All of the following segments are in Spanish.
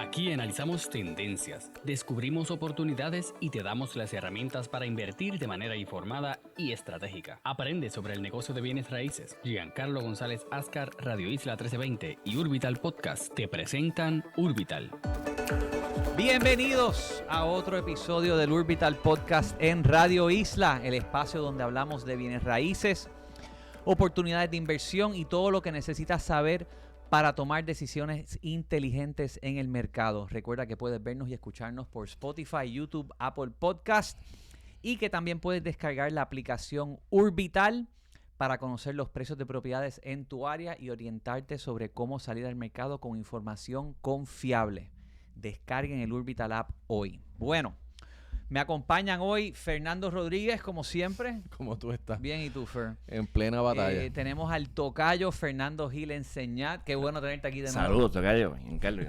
Aquí analizamos tendencias, descubrimos oportunidades y te damos las herramientas para invertir de manera informada y estratégica. Aprende sobre el negocio de bienes raíces. Giancarlo González Ascar, Radio Isla 1320 y Urbital Podcast te presentan Urbital. Bienvenidos a otro episodio del Urbital Podcast en Radio Isla, el espacio donde hablamos de bienes raíces, oportunidades de inversión y todo lo que necesitas saber para tomar decisiones inteligentes en el mercado. Recuerda que puedes vernos y escucharnos por Spotify, YouTube, Apple Podcast y que también puedes descargar la aplicación Urbital para conocer los precios de propiedades en tu área y orientarte sobre cómo salir al mercado con información confiable. Descarguen el Urbital App hoy. Bueno, me acompañan hoy Fernando Rodríguez, como siempre. ¿Cómo tú estás? Bien, ¿y tú, Fer? En plena batalla. Tenemos al tocayo Fernando Gil Enseñat. Qué bueno tenerte aquí de nuevo. Saludos, tocayo. Giancarlo.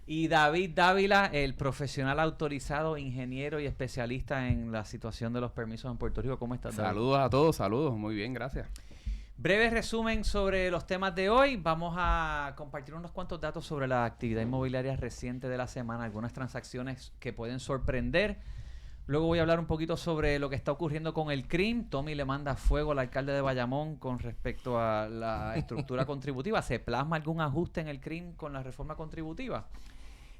Y David Dávila, el profesional autorizado, ingeniero y especialista en la situación de los permisos en Puerto Rico. ¿Cómo estás, David? Saludos a todos, saludos. Muy bien, gracias. Breve resumen sobre los temas de hoy. Vamos a compartir unos cuantos datos sobre la actividad inmobiliaria reciente de la semana, algunas transacciones que pueden sorprender. Luego voy a hablar un poquito sobre lo que está ocurriendo con el CRIM. Tommy le manda fuego al alcalde de Bayamón con respecto a la estructura contributiva. ¿Se plasma algún ajuste en el CRIM con la reforma contributiva?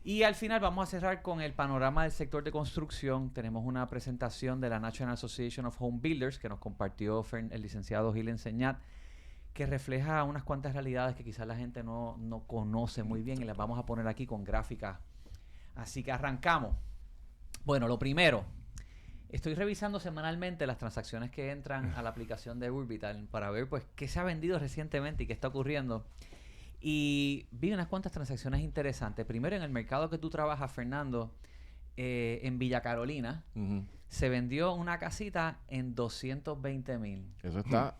Y al final vamos a cerrar con el panorama del sector de construcción. Tenemos una presentación de la National Association of Home Builders que nos compartió el licenciado Gil Enseñat, que refleja unas cuantas realidades que quizás la gente no conoce muy bien y las vamos a poner aquí con gráficas. Así que arrancamos. Bueno, lo primero, estoy revisando semanalmente las transacciones que entran a la aplicación de Urbital para ver pues qué se ha vendido recientemente y qué está ocurriendo. Y vi unas cuantas transacciones interesantes. Primero, en el mercado que tú trabajas, Fernando, en Villa Carolina, se vendió una casita en $220,000. Eso está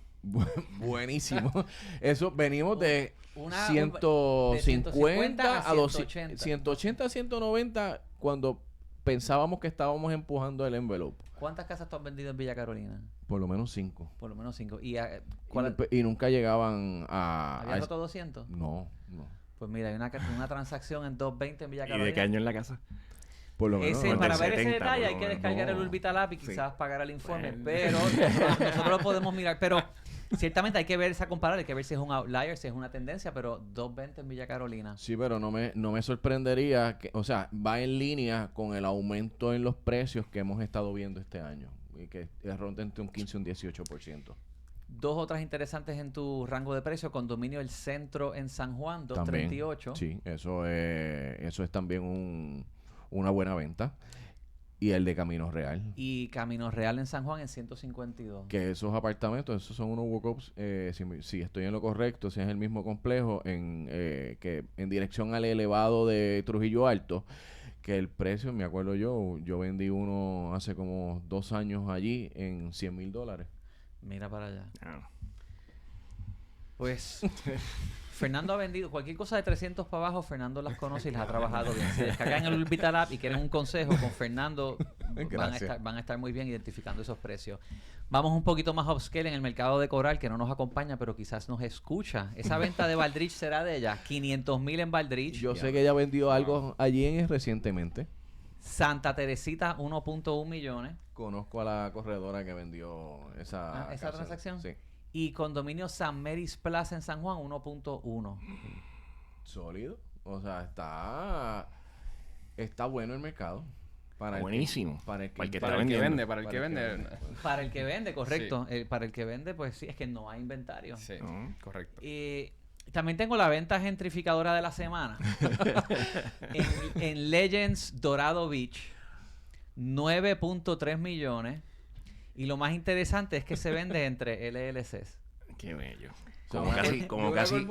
buenísimo. Eso venimos de de 150 a 180. 180 a 190 cuando pensábamos que estábamos empujando el envelope. ¿Cuántas casas tú has vendido en Villa Carolina? Por lo menos 5. Por lo menos 5. ¿Y Y nunca llegaban a... ¿Habías roto 200? No. Pues mira, hay una transacción en 220 en Villa ¿Y Carolina. de qué año en la casa? Por lo menos. Para ver 70, ese detalle hay por que lo descargar menos. el Urbital App y quizás pagar el informe. Bueno. Pero nosotros lo podemos mirar. Pero ciertamente hay que ver comparar, hay que ver si es un outlier, si es una tendencia, pero 220 en Villa Carolina. Sí, pero no me sorprendería que, o sea, va en línea con el aumento en los precios que hemos estado viendo este año. Y que ronda entre un 15 y un 18%. Dos otras interesantes en tu rango de precio. Condominio El Centro en San Juan, 238. Sí, eso es también una buena venta. Y el de Camino Real. Y Camino Real en San Juan en 152. Que esos apartamentos, esos son unos walk-ups, si estoy en lo correcto, si es el mismo complejo, que en dirección al elevado de Trujillo Alto, que el precio, me acuerdo yo vendí uno hace como 2 años allí en $100,000. Mira para allá. Ah. Pues Fernando ha vendido cualquier cosa de 300 para abajo. Fernando las conoce y las ha trabajado bien. Si descargan el Urbital App y quieren un consejo con Fernando, van a estar muy bien identificando esos precios. Vamos un poquito más upscale en el mercado de Coral, que no nos acompaña, pero quizás nos escucha. Esa venta de Baldrich será de ella. 500,000 en Baldrich. Yo sé que ella vendió algo allí recientemente. Santa Teresita, 1.1 millones. Conozco a la corredora que vendió esa casa. transacción. Sí. Y condominio San Mary's Plaza en San Juan, 1.1. Sólido. O sea, está bueno el mercado. Buenísimo. Para el que vende. Para el que vende, correcto. Sí. Para el que vende, pues sí, es que no hay inventario. Sí, correcto. También tengo la venta gentrificadora de la semana. en Legends Dorado Beach, 9.3 millones. Y lo más interesante es que se vende entre LLCs. Qué bello. Como casi.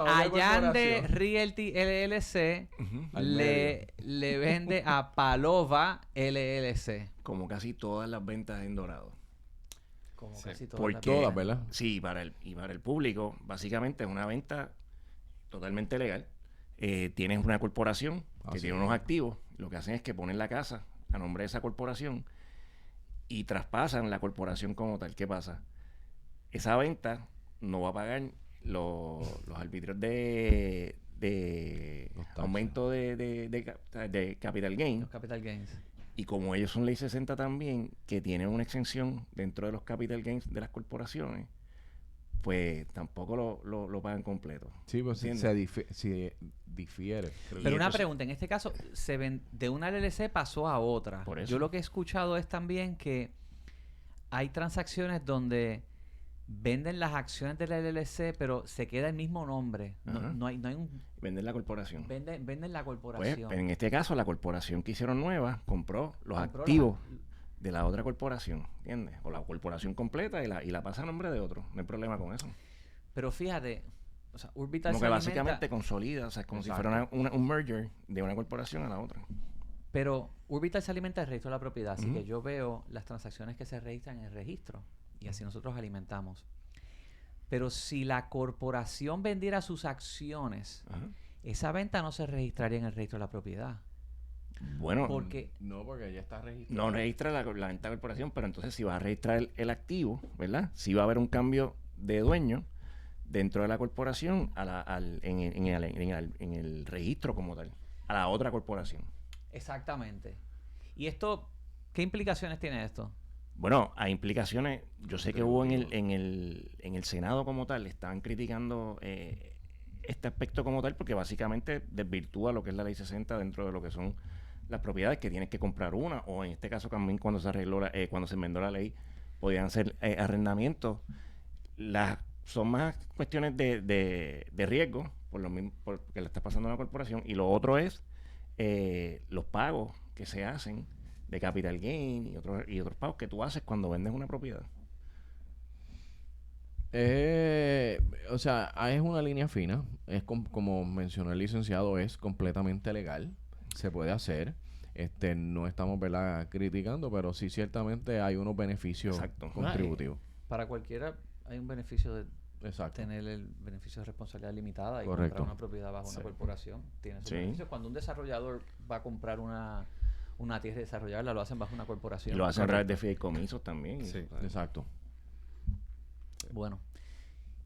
Allande Realty LLC le vende a Palova LLC. Como casi todas las ventas en Dorado. Como Sí. casi Porque, todas, ¿verdad? Sí, para el público, básicamente es una venta totalmente legal. Tienes una corporación que tiene unos activos. Lo que hacen es que ponen la casa a nombre de esa corporación y traspasan la corporación como tal. ¿Qué pasa? Esa venta no va a pagar los arbitrios de Los taxes. aumento de capital gain. Los capital gains. Y como ellos son ley 60 también, que tienen una exención dentro de los capital gains de las corporaciones, pues tampoco lo pagan completo. Sí, pues ¿Entiendes? se difiere. Pero una entonces- pregunta, en este caso, de una LLC pasó a otra. Por eso. Yo lo que he escuchado es también que hay transacciones donde venden las acciones de la LLC, pero se queda el mismo nombre. Ajá. No hay un... Vender la corporación. Venden la Pues, corporación. en este caso, la corporación que hicieron nueva compró los Compró activos de la otra corporación, ¿entiendes? O la corporación completa y la pasa a nombre de otro. No hay problema con eso. Pero fíjate, o sea, Urbital Como se que alimenta- básicamente consolida, o sea, como Exacto. si fuera un merger de una corporación a la otra. Pero Urbital se alimenta del registro de la propiedad, así Ujú. que yo veo las transacciones que se registran en el registro y así nosotros alimentamos. Pero si la corporación vendiera sus acciones, Ajá. esa venta no se registraría en el registro de la propiedad. Bueno, Porque No, porque ya está registrado. no registra la venta de corporación, pero entonces si vas a registrar el activo, ¿verdad? Si va a haber un cambio de dueño dentro de la corporación en el registro como tal, a la otra corporación. exactamente. ¿Y esto, qué implicaciones tiene esto? Bueno, hay implicaciones. Yo sé que hubo en el Senado como tal, estaban criticando este aspecto como tal, porque básicamente desvirtúa lo que es la ley 60 dentro de lo que son las propiedades, que tienes que comprar una, o en este caso también cuando se arregló cuando se enmendó la ley, podían ser arrendamientos. Son más cuestiones de riesgo, por lo mismo, porque le está pasando a una corporación, y lo otro es los pagos que se hacen de capital gain y otros pagos que tú haces cuando vendes una propiedad. O sea, es una línea fina. Es como mencionó el licenciado, es completamente legal. Se puede hacer. No estamos, ¿verdad?, criticando, pero sí ciertamente hay unos beneficios Exacto. contributivos. Para cualquiera hay un beneficio de Exacto. tener el beneficio de responsabilidad limitada y Correcto. comprar una propiedad bajo Sí. una corporación. Tiene sus Sí. beneficios. Cuando un desarrollador va a comprar una tierra y desarrollarla, lo hacen bajo una corporación. Y lo hacen a través de Correcto. fideicomisos también. Sí. Exacto. Bueno,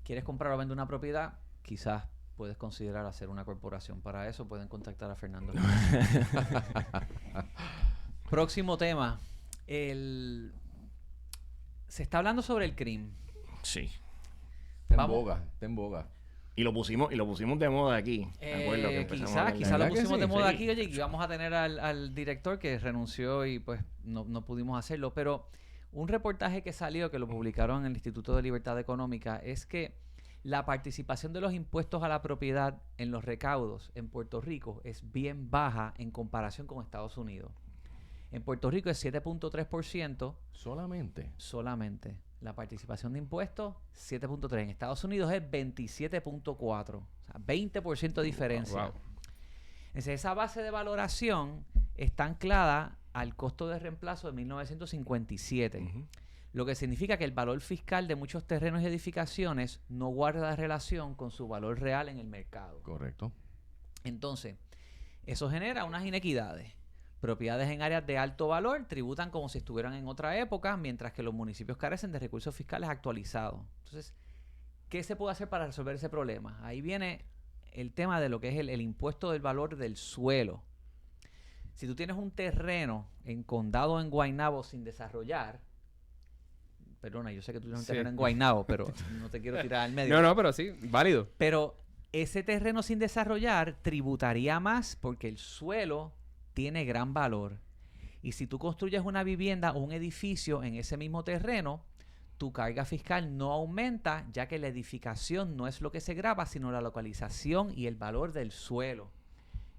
¿quieres comprar o vender una propiedad? Quizás puedes considerar hacer una corporación. Para eso pueden contactar a Fernando. Próximo tema. Se está hablando sobre el crimen. Sí. Está en Vamos. boga, está en boga. Y lo pusimos de moda aquí. Me acuerdo que empezamos a hablar de- Quizás lo ¿Verdad que pusimos sí? de moda Sí. aquí, oye, y íbamos a tener al director que renunció y pues no pudimos hacerlo. Pero un reportaje que salió, que lo publicaron en el Instituto de Libertad Económica, es que la participación de los impuestos a la propiedad en los recaudos en Puerto Rico es bien baja en comparación con Estados Unidos. En Puerto Rico es 7.3% Solamente. solamente. La participación de impuestos, 7.3%. En Estados Unidos es 27.4%. O sea, 20% de diferencia. Wow. Entonces, esa base de valoración está anclada al costo de reemplazo de 1957. Ujú. Lo que significa que el valor fiscal de muchos terrenos y edificaciones no guarda relación con su valor real en el mercado. Correcto. Entonces, eso genera unas inequidades. Propiedades en áreas de alto valor tributan como si estuvieran en otra época, mientras que los municipios carecen de recursos fiscales actualizados. Entonces, ¿qué se puede hacer para resolver ese problema? Ahí viene el tema de lo que es el impuesto del valor del suelo. Si tú tienes un terreno en Condado en Guaynabo sin desarrollar, perdona, yo sé que tú tienes un Sí. terreno en Guaynabo, pero no te quiero tirar al medio. No, pero sí, válido. Pero ese terreno sin desarrollar tributaría más porque el suelo tiene gran valor. Y si tú construyes una vivienda o un edificio en ese mismo terreno, tu carga fiscal no aumenta, ya que la edificación no es lo que se grava, sino la localización y el valor del suelo.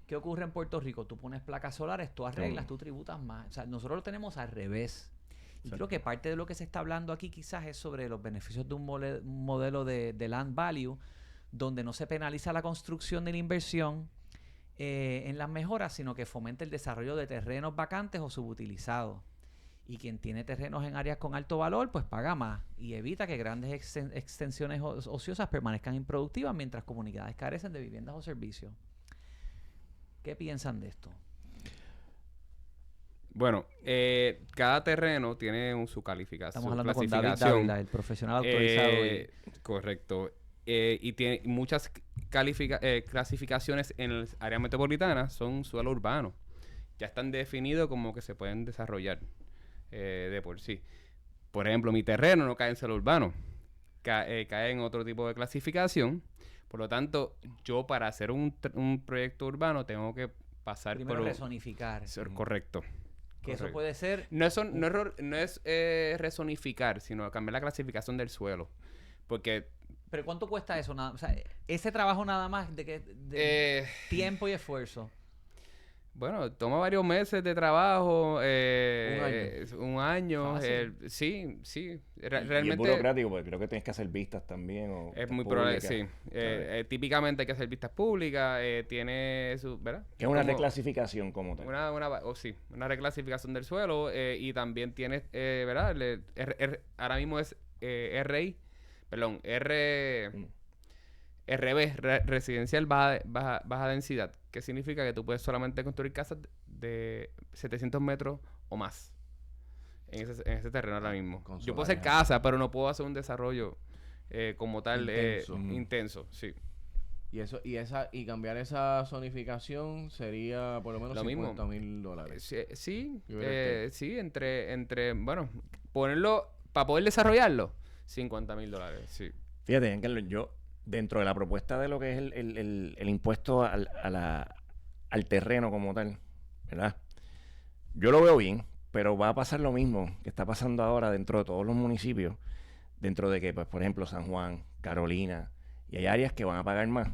¿Qué ocurre en Puerto Rico? Tú pones placas solares, tú arreglas, tú tributas más. O sea, nosotros lo tenemos al revés. Y creo que parte de lo que se está hablando aquí quizás es sobre los beneficios de un modelo de land value, donde no se penaliza la construcción ni la inversión en las mejoras, sino que fomenta el desarrollo de terrenos vacantes o subutilizados. Y quien tiene terrenos en áreas con alto valor, pues paga más y evita que grandes extensiones ociosas permanezcan improductivas mientras comunidades carecen de viviendas o servicios. ¿Qué piensan de esto? Bueno, cada terreno tiene su calificación. Estamos hablando con David clasificación. Dávila, el profesional autorizado. Correcto. Y tiene muchas clasificaciones en el área metropolitana son suelo urbano. Ya están definidos como que se pueden desarrollar de por sí. Por ejemplo, mi terreno no cae en suelo urbano, cae en otro tipo de clasificación. Por lo tanto, yo para hacer un proyecto urbano tengo que pasar Primero por... rezonificar. Ser correcto. Que eso Correcto. puede ser... No es rezonificar, sino cambiar la clasificación del suelo. Porque ¿Pero cuánto cuesta eso? O sea, ese trabajo nada más de tiempo y esfuerzo. bueno, toma varios meses de trabajo, un año, Fácil. sí, Y es realmente burocrático, porque creo que tienes que hacer vistas también. O es vistas muy probable, públicas, sí. ¿sabes? Típicamente hay que hacer vistas públicas, tiene su, ¿verdad? Que es una Como reclasificación como tal. una reclasificación del suelo y también tiene, ¿verdad? Ahora mismo es RB, residencial baja densidad, que significa que tú puedes solamente construir casas de 700 metros o más en ese terreno ahora mismo. Con Yo puedo hacer solares casa, pero no puedo hacer un desarrollo como tal Intenso. intenso, sí. Y cambiar esa zonificación sería por lo menos Lo mismo. $50,000. Sí, Yo creo que- sí, bueno, ponerlo, para poder desarrollarlo, $50,000, sí. Fíjate, Giancarlo, yo, dentro de la propuesta de lo que es el impuesto al terreno como tal, ¿verdad? Yo lo veo bien, pero va a pasar lo mismo que está pasando ahora dentro de todos los municipios, dentro de que, pues, por ejemplo, San Juan, Carolina, y hay áreas que van a pagar más.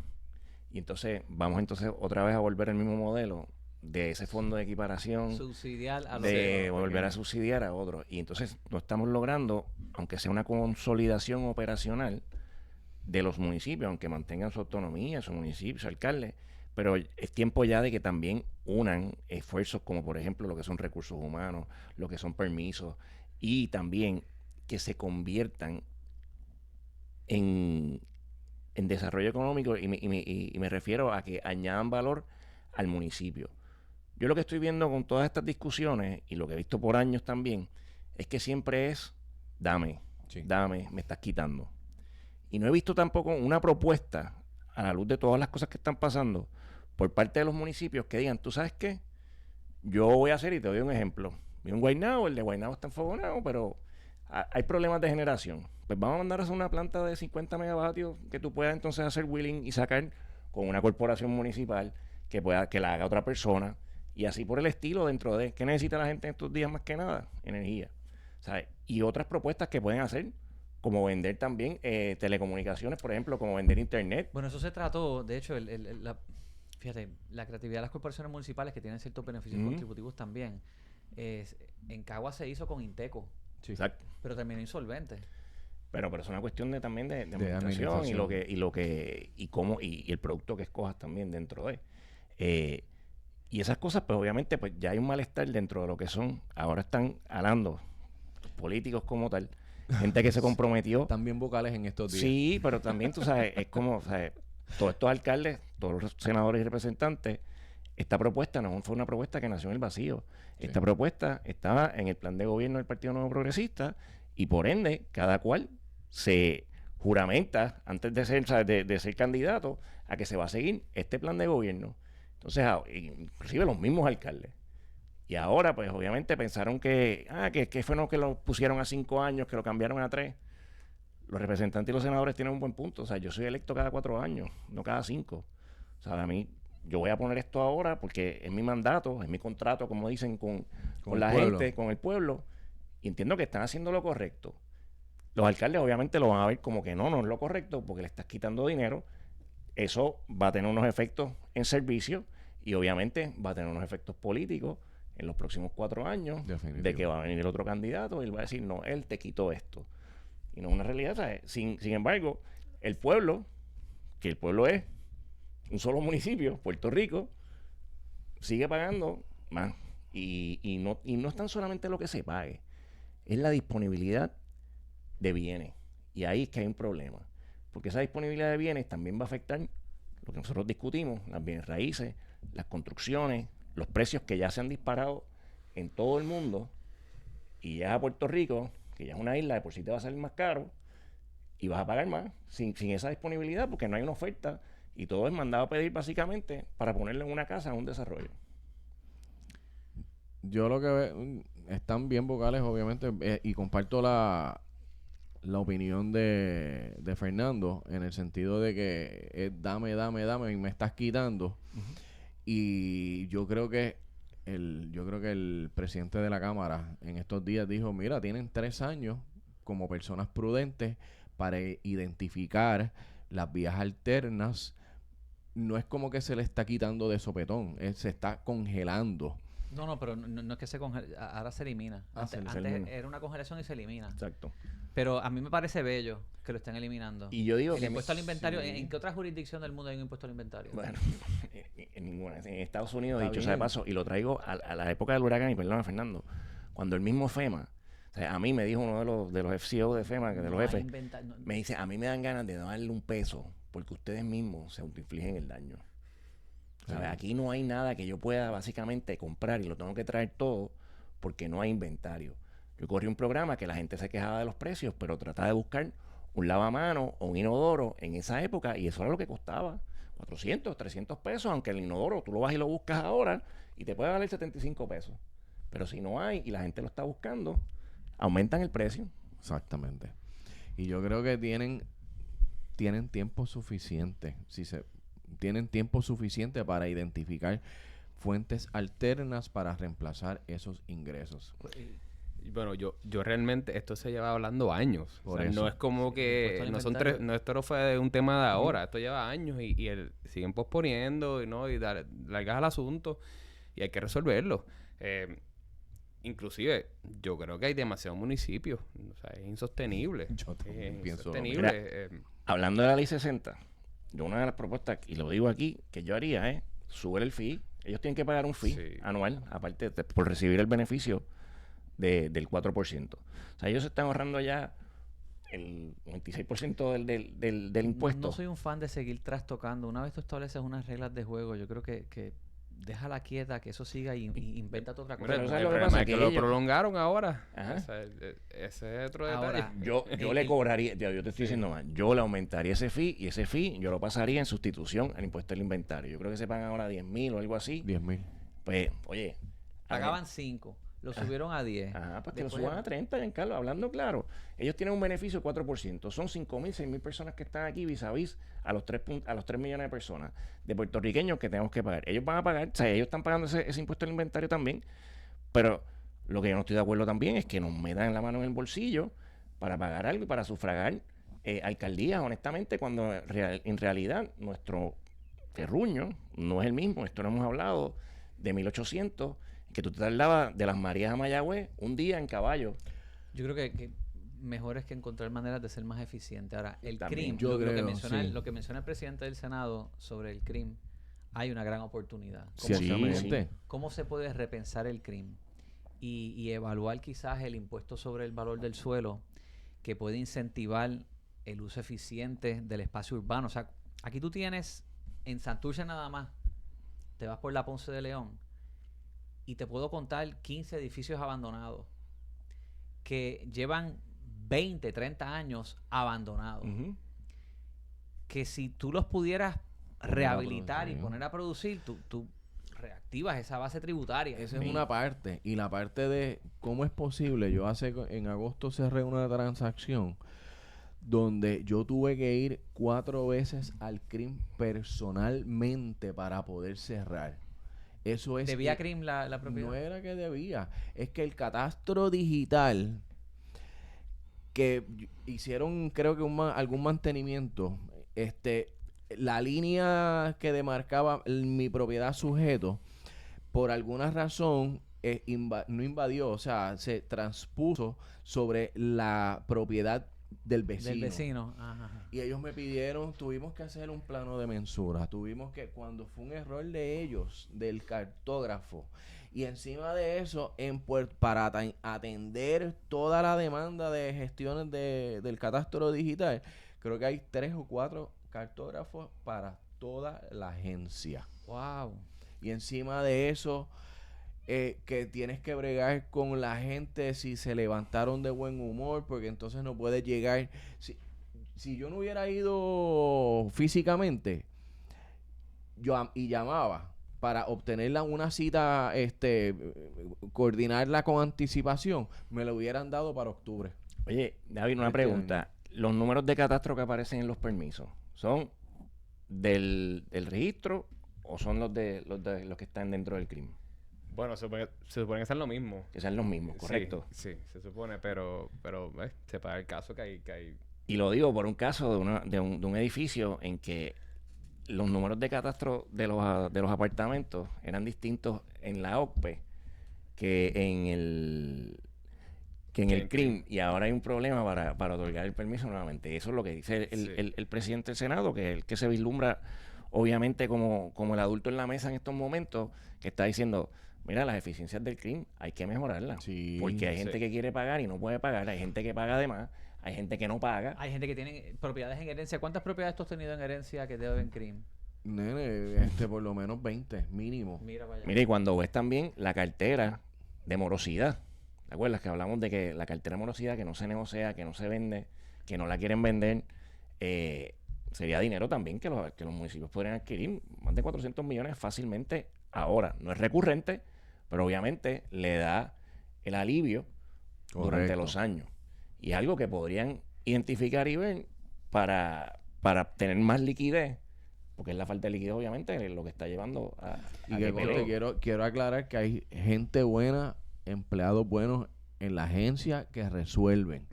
Y entonces, vamos otra vez a volver al mismo modelo de ese fondo de equiparación, Subsidiar a los de volver a pequeños. subsidiar a otros. Y entonces no estamos logrando, aunque sea una consolidación operacional de los municipios, aunque mantengan su autonomía, su municipio, su alcalde, pero es tiempo ya de que también unan esfuerzos como por ejemplo lo que son recursos humanos, lo que son permisos, y también que se conviertan en desarrollo económico, y me refiero a que añadan valor al municipio. Yo lo que estoy viendo con todas estas discusiones, y lo que he visto por años también, es que siempre es dame, Sí. dame, me estás quitando. Y no he visto tampoco una propuesta, a la luz de todas las cosas que están pasando, por parte de los municipios que digan, ¿tú sabes qué? Yo voy a hacer, y te doy un ejemplo. Vi un Guaynabo, el de Guaynabo está enfogonado, pero hay problemas de generación. Pues vamos a mandar a hacer una planta de 50 megavatios que tú puedas entonces hacer wheeling y sacar con una corporación municipal que la haga otra persona, y así por el estilo, dentro de ¿qué necesita la gente en estos días más que nada? Energía. ¿Sabes? Y otras propuestas que pueden hacer, como vender también telecomunicaciones, por ejemplo, como vender internet. Bueno, eso se trató, de hecho, fíjate, la creatividad de las corporaciones municipales que tienen ciertos beneficios Ujú. contributivos también. En Cagua se hizo con Inteco, Exacto. pero terminó insolvente. Pero es una cuestión también de De administración y administración. cómo y el producto que escojas también dentro de. Y esas cosas, pues obviamente, pues ya hay un malestar dentro de lo que son. Ahora están hablando políticos como tal, gente que se comprometió. También vocales en estos días. Sí, pero también tú sabes, es como, ¿sabes? Todos estos alcaldes, todos los senadores y representantes, esta propuesta no fue una propuesta que nació en el vacío. Sí. Esta propuesta estaba en el plan de gobierno del Partido Nuevo Progresista, y por ende, cada cual se juramenta antes de ser, ¿sabes? de ser candidato a que se va a seguir este plan de gobierno. Entonces, inclusive los mismos alcaldes. Y ahora, pues obviamente pensaron que fue no que lo pusieron a 5 años, que lo cambiaron a 3. Los representantes y los senadores tienen un buen punto. O sea, yo soy electo cada 4 años, no cada 5. O sea, a mí, yo voy a poner esto ahora porque es mi mandato, es mi contrato, como dicen, con la el pueblo. gente, con el pueblo. Y entiendo que están haciendo lo correcto. Los alcaldes obviamente lo van a ver como que no es lo correcto porque le estás quitando dinero. Eso va a tener unos efectos en servicio y obviamente va a tener unos efectos políticos en los próximos 4 años. Definitivo. De que va a venir otro candidato y él va a decir, no, él te quitó esto. Y no es una realidad, ¿sabes? Sin embargo, el pueblo, que el pueblo es un solo municipio, Puerto Rico, sigue pagando más. Y no es tan solamente lo que se pague, es la disponibilidad de bienes. Y ahí es que hay un problema. Porque esa disponibilidad de bienes también va a afectar lo que nosotros discutimos, las bienes raíces, las construcciones, los precios que ya se han disparado en todo el mundo. Y ya a Puerto Rico, que ya es una isla, de por sí te va a salir más caro y vas a pagar más sin esa disponibilidad porque no hay una oferta Y todo es mandado a pedir básicamente para ponerle en una casa a un desarrollo. Yo lo que veo, están bien vocales, obviamente, y comparto la opinión de Fernando en el sentido de que es dame y me estás quitando. Y yo creo que el presidente de la Cámara en estos días dijo, mira, tienen 3 años como personas prudentes para identificar las vías alternas. No es como que se le está quitando de sopetón, se está congelando. No, pero no es que se congela, ahora se elimina. Se Antes elimina. era una congelación y se elimina. Exacto. Pero a mí me parece bello que lo estén eliminando. Y yo digo el que impuesto al inventario, sí. ¿en qué otra jurisdicción del mundo hay un impuesto al inventario? Bueno, en ninguna. En Estados Unidos, Está dicho sea de bien. paso, y lo traigo a la época del huracán, y perdona, Fernando, cuando el mismo FEMA, o sea, a mí me dijo uno de los FCO de FEMA, de los jefes, me dice, a mí me dan ganas de darle un peso, porque ustedes mismos se autoinfligen el daño. ¿Sabes? Aquí no hay nada que yo pueda básicamente comprar y lo tengo que traer todo porque no hay inventario. Yo corrí un programa que la gente se quejaba de los precios, pero trataba de buscar un lavamano o un inodoro en esa época y eso era lo que costaba. 400, 300 pesos, aunque el inodoro tú lo vas y lo buscas ahora y te puede valer 75 pesos. Pero si no hay y la gente lo está buscando, aumentan el precio. Exactamente. Y yo creo que tienen tiempo suficiente. Tienen tiempo suficiente para identificar fuentes alternas para reemplazar esos ingresos. Bueno, yo realmente, esto se lleva hablando años. Por O sea, eso. no es como Sí, que impuesto al no son inventario. no, esto no fue un tema de ahora, esto lleva años y siguen posponiendo y largas al asunto y hay que resolverlo. Inclusive, yo creo que hay demasiados municipios, o sea, es insostenible. Yo también pienso lo insostenible. mismo. Hablando de la ley 60, yo una de las propuestas, y lo digo aquí, que yo haría es subir el fee. Ellos tienen que pagar un fee Sí. anual, aparte por recibir el beneficio del 4%. O sea, ellos se están ahorrando ya el 96% del impuesto. No soy un fan de seguir trastocando. Una vez tú estableces unas reglas de juego, yo creo que déjala quieta, que eso siga y invéntate otra cosa. Pero El ¿sabes lo que problema pasa? es que Que lo ellos- prolongaron ahora. Ajá. O sea, ese es otro Ahora, detalle. Yo le cobraría, yo te estoy diciendo más, yo le aumentaría ese fee y ese fee yo lo pasaría en sustitución al impuesto del inventario. Yo creo que se pagan ahora 10,000 o algo así. 10,000. Pues, oye. Pagaban 5, lo subieron a 10. Ajá, pues que Después- lo suban a 30, Giancarlo, hablando claro. Ellos tienen un beneficio de 4%. Son 5,000, 6,000 personas que están aquí vis a vis a los 3 millones de personas de puertorriqueños que tenemos que pagar. Ellos van a pagar, o sea, ellos están pagando ese impuesto al inventario también, pero lo que yo no estoy de acuerdo también es que nos metan la mano en el bolsillo para pagar algo y para sufragar alcaldías, honestamente, cuando en realidad nuestro terruño no es el mismo. Esto lo hemos hablado de 1800, que tú te tardabas de Las Marías a Mayagüez un día en caballo. Yo creo que mejor es que encontrar maneras de ser más eficiente. Ahora, el También. CRIM, Yo lo que creo, menciona, sí. lo que menciona el presidente del Senado sobre el CRIM, hay una gran oportunidad. Ciertamente. ¿Cómo se puede repensar el CRIM? Y evaluar quizás el impuesto sobre el valor del suelo que puede incentivar el uso eficiente del espacio urbano. O sea, aquí tú tienes en Santurce nada más, te vas por la Ponce de León y te puedo contar 15 edificios abandonados que llevan 20, 30 años abandonados. Ujú. Que si tú los pudieras Poner a rehabilitar y producir. poner a producir, tú reactivas esa base tributaria. Esa es una parte. Y la parte de cómo es posible. Yo en agosto cerré una transacción donde yo tuve que ir 4 veces al CRIM personalmente para poder cerrar. Eso es... ¿Debía CRIM la propiedad? No era que debía. Es que el catastro digital que hicieron, creo que algún mantenimiento, la línea que demarcaba mi propiedad sujeto, por alguna razón no invadió, o sea, se transpuso sobre la propiedad del vecino. Del vecino. Ajá. Y ellos me pidieron, tuvimos que hacer un plano de mensura, tuvimos que, cuando fue un error de ellos, del cartógrafo, y encima de eso, para atender toda la demanda de gestiones del catastro digital, creo que hay 3 o 4 cartógrafos para toda la agencia. Wow. Y encima de eso, que tienes que bregar con la gente si se levantaron de buen humor, porque entonces no puedes llegar. Si yo no hubiera ido físicamente, y llamaba para obtener una cita, coordinarla con anticipación, me lo hubieran dado para octubre. Oye, David, una pregunta. ¿Los números de catastro que aparecen en los permisos son del registro o son los que están dentro del crimen? Bueno, se supone que sean lo mismo. Que sean los mismos, correcto. Sí, se supone, pero se paga el caso que hay. Y lo digo por un caso de un edificio en que los números de catastro de los apartamentos eran distintos en la OCPE que en el CRIM, y ahora hay un problema para otorgar el permiso nuevamente. Eso es lo que dice el presidente del Senado, que es el que se vislumbra obviamente como el adulto en la mesa en estos momentos, que está diciendo, mira, las eficiencias del CRIM hay que mejorarlas, porque hay gente que quiere pagar y no puede pagar, hay gente que paga de más, hay gente que no paga. Hay gente que tiene propiedades en herencia. ¿Cuántas propiedades tú has tenido en herencia que deben CRIM? Nene, por lo menos 20, mínimo. Mira, vaya. Mira, y cuando ves también la cartera de morosidad, ¿te acuerdas que hablamos de que la cartera de morosidad que no se negocia, que no se vende, que no la quieren vender, sería dinero también que los municipios podrían adquirir? Más de 400 millones fácilmente ahora. No es recurrente, pero obviamente le da el alivio durante los años. Y es algo que podrían identificar y ver para tener más liquidez, porque es la falta de liquidez obviamente lo que está llevando a que quiero aclarar que hay gente buena, empleados buenos en la agencia que resuelven,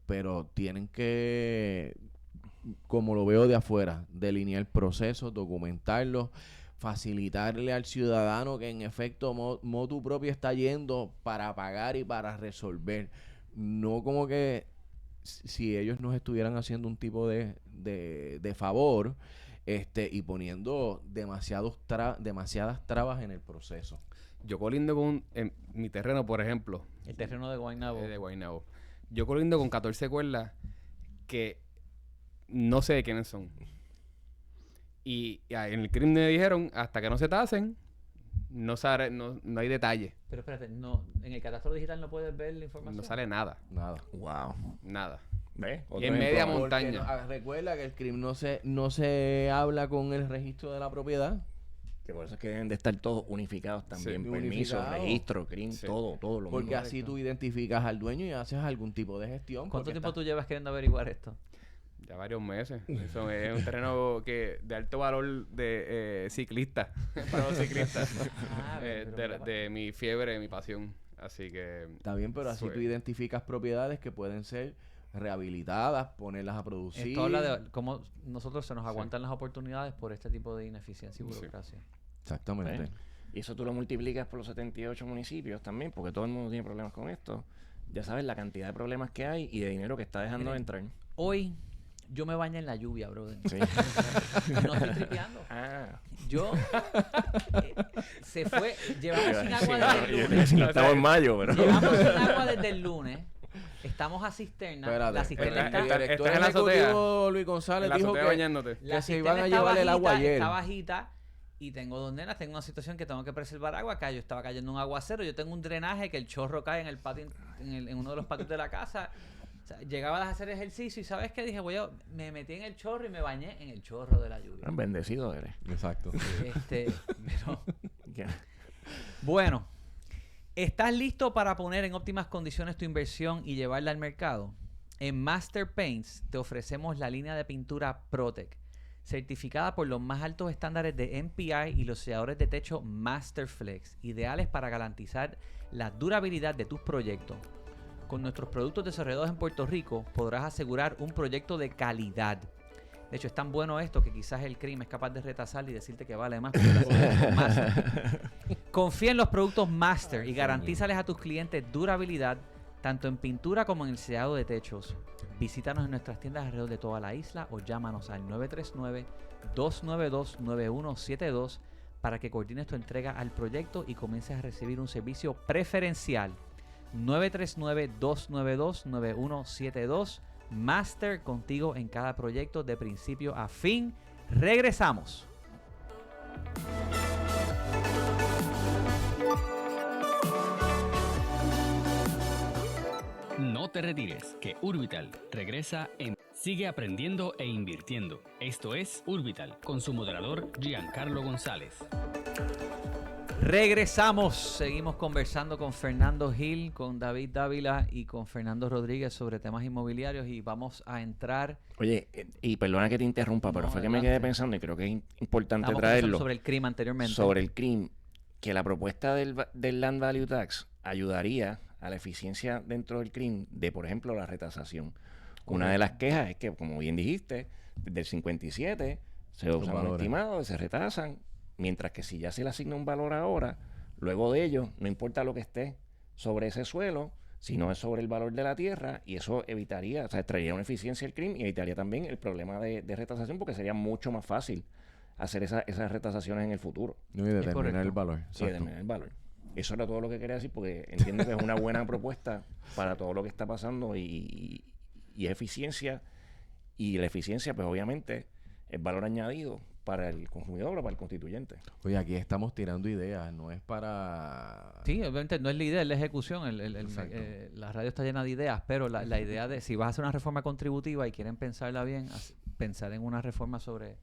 pero tienen que, como lo veo de afuera, delinear procesos, documentarlos, facilitarle al ciudadano que en efecto motu propio está yendo para pagar y para resolver. No como que si ellos nos estuvieran haciendo un tipo de favor, y poniendo demasiadas trabas en el proceso. Yo colindo en mi terreno, por ejemplo. El terreno de Guaynabo. De Guaynabo. Yo colindo con 14 cuerdas que no sé de quiénes son. Y en el crimen me dijeron, hasta que no se tasen, no hay detalle. Pero espérate, no, en el catastro digital no puedes ver la información. No sale nada. Wow. Nada. ¿Ves? Y en media montaña. Recuerda que el crimen no se habla con el registro de la propiedad. Que por eso es que deben de estar todos unificados también. Sí, Permisos, unificados. registro, crimen, todo lo mismo. Porque así tú identificas al dueño y haces algún tipo de gestión. ¿Cuánto tiempo tú llevas queriendo averiguar esto? Ya varios meses. Eso es un terreno de alto valor de ciclista. Para los ciclistas. De mi fiebre, de mi pasión. Así que... Está bien, pero así tú identificas propiedades que pueden ser rehabilitadas, ponerlas a producir. Esto habla de cómo nosotros se nos aguantan las oportunidades por este tipo de ineficiencia y burocracia. Exactamente. Y eso tú lo multiplicas por los 78 municipios también, porque todo el mundo tiene problemas con esto. Ya sabes la cantidad de problemas que hay y de dinero que está dejando de entrar. Hoy yo me baño en la lluvia, brother. Sí. No estoy tripeando. Yo llevamos sin agua desde el lunes. Estamos en mayo, pero... Llevamos sin agua desde el lunes. Estamos a cisterna. Espérate, la cisterna el director ¿estás en la ejecutivo Luis González dijo que bañándote. La se iban a cisterna llevar el agua ayer. Está bajita y tengo dos nenas. Tengo una situación que tengo que preservar agua. Acá yo estaba cayendo un aguacero. Yo tengo un drenaje que el chorro cae en el patio, en uno de los patios de la casa. O sea, llegaba a hacer ejercicio y ¿sabes qué? Dije, me metí en el chorro y me bañé en el chorro de la lluvia. Bendecido eres. Exacto. Pero... Bueno, ¿estás listo para poner en óptimas condiciones tu inversión y llevarla al mercado? En Master Paints te ofrecemos la línea de pintura Protec, certificada por los más altos estándares de MPI y los selladores de techo Master Flex, ideales para garantizar la durabilidad de tus proyectos. Con nuestros productos desarrollados en Puerto Rico podrás asegurar un proyecto de calidad. De hecho, es tan bueno esto que quizás el crimen es capaz de retasar y decirte que vale más. Confía en los productos Master y garantízales a tus clientes durabilidad, tanto en pintura como en el sellado de techos. Visítanos en nuestras tiendas alrededor de toda la isla o llámanos al 939-292-9172 para que coordines tu entrega al proyecto y comiences a recibir un servicio preferencial. 939-292-9172. Master, contigo en cada proyecto de principio a fin. Regresamos. No te retires, que Urbital regresa en Sigue aprendiendo e invirtiendo. Esto es Urbital, con su moderador Giancarlo González. Regresamos, seguimos conversando con Fernando Gil, con David Dávila y con Fernando Rodríguez sobre temas inmobiliarios y vamos a entrar... Oye, y perdona que te interrumpa, pero No, fue que me adelante. quedé pensando y creo que es importante Estamos traerlo. conversando sobre el crimen anteriormente. Sobre el crimen, que la propuesta del Land Value Tax ayudaría a la eficiencia dentro del crimen de, por ejemplo, la retasación. Una de las quejas es que, como bien dijiste, del 57 se usan un estimado, se retasan, mientras que si ya se le asigna un valor ahora, luego de ello, no importa lo que esté sobre ese suelo, sino es sobre el valor de la tierra, y eso evitaría, o sea, traería una eficiencia al crimen y evitaría también el problema de retasación, porque sería mucho más fácil hacer esas retasaciones en el futuro. No, y determinar el valor. Sí, determinar el valor. Eso era todo lo que quería decir, porque entiendo que es una buena propuesta para todo lo que está pasando y eficiencia. Y la eficiencia, pues obviamente, es valor añadido para el consumidor o para el constituyente. Oye, aquí estamos tirando ideas, no es para... Sí, obviamente no es la idea, es la ejecución. La radio está llena de ideas, pero la idea de si vas a hacer una reforma contributiva y quieren pensarla bien, pensar en una reforma sobre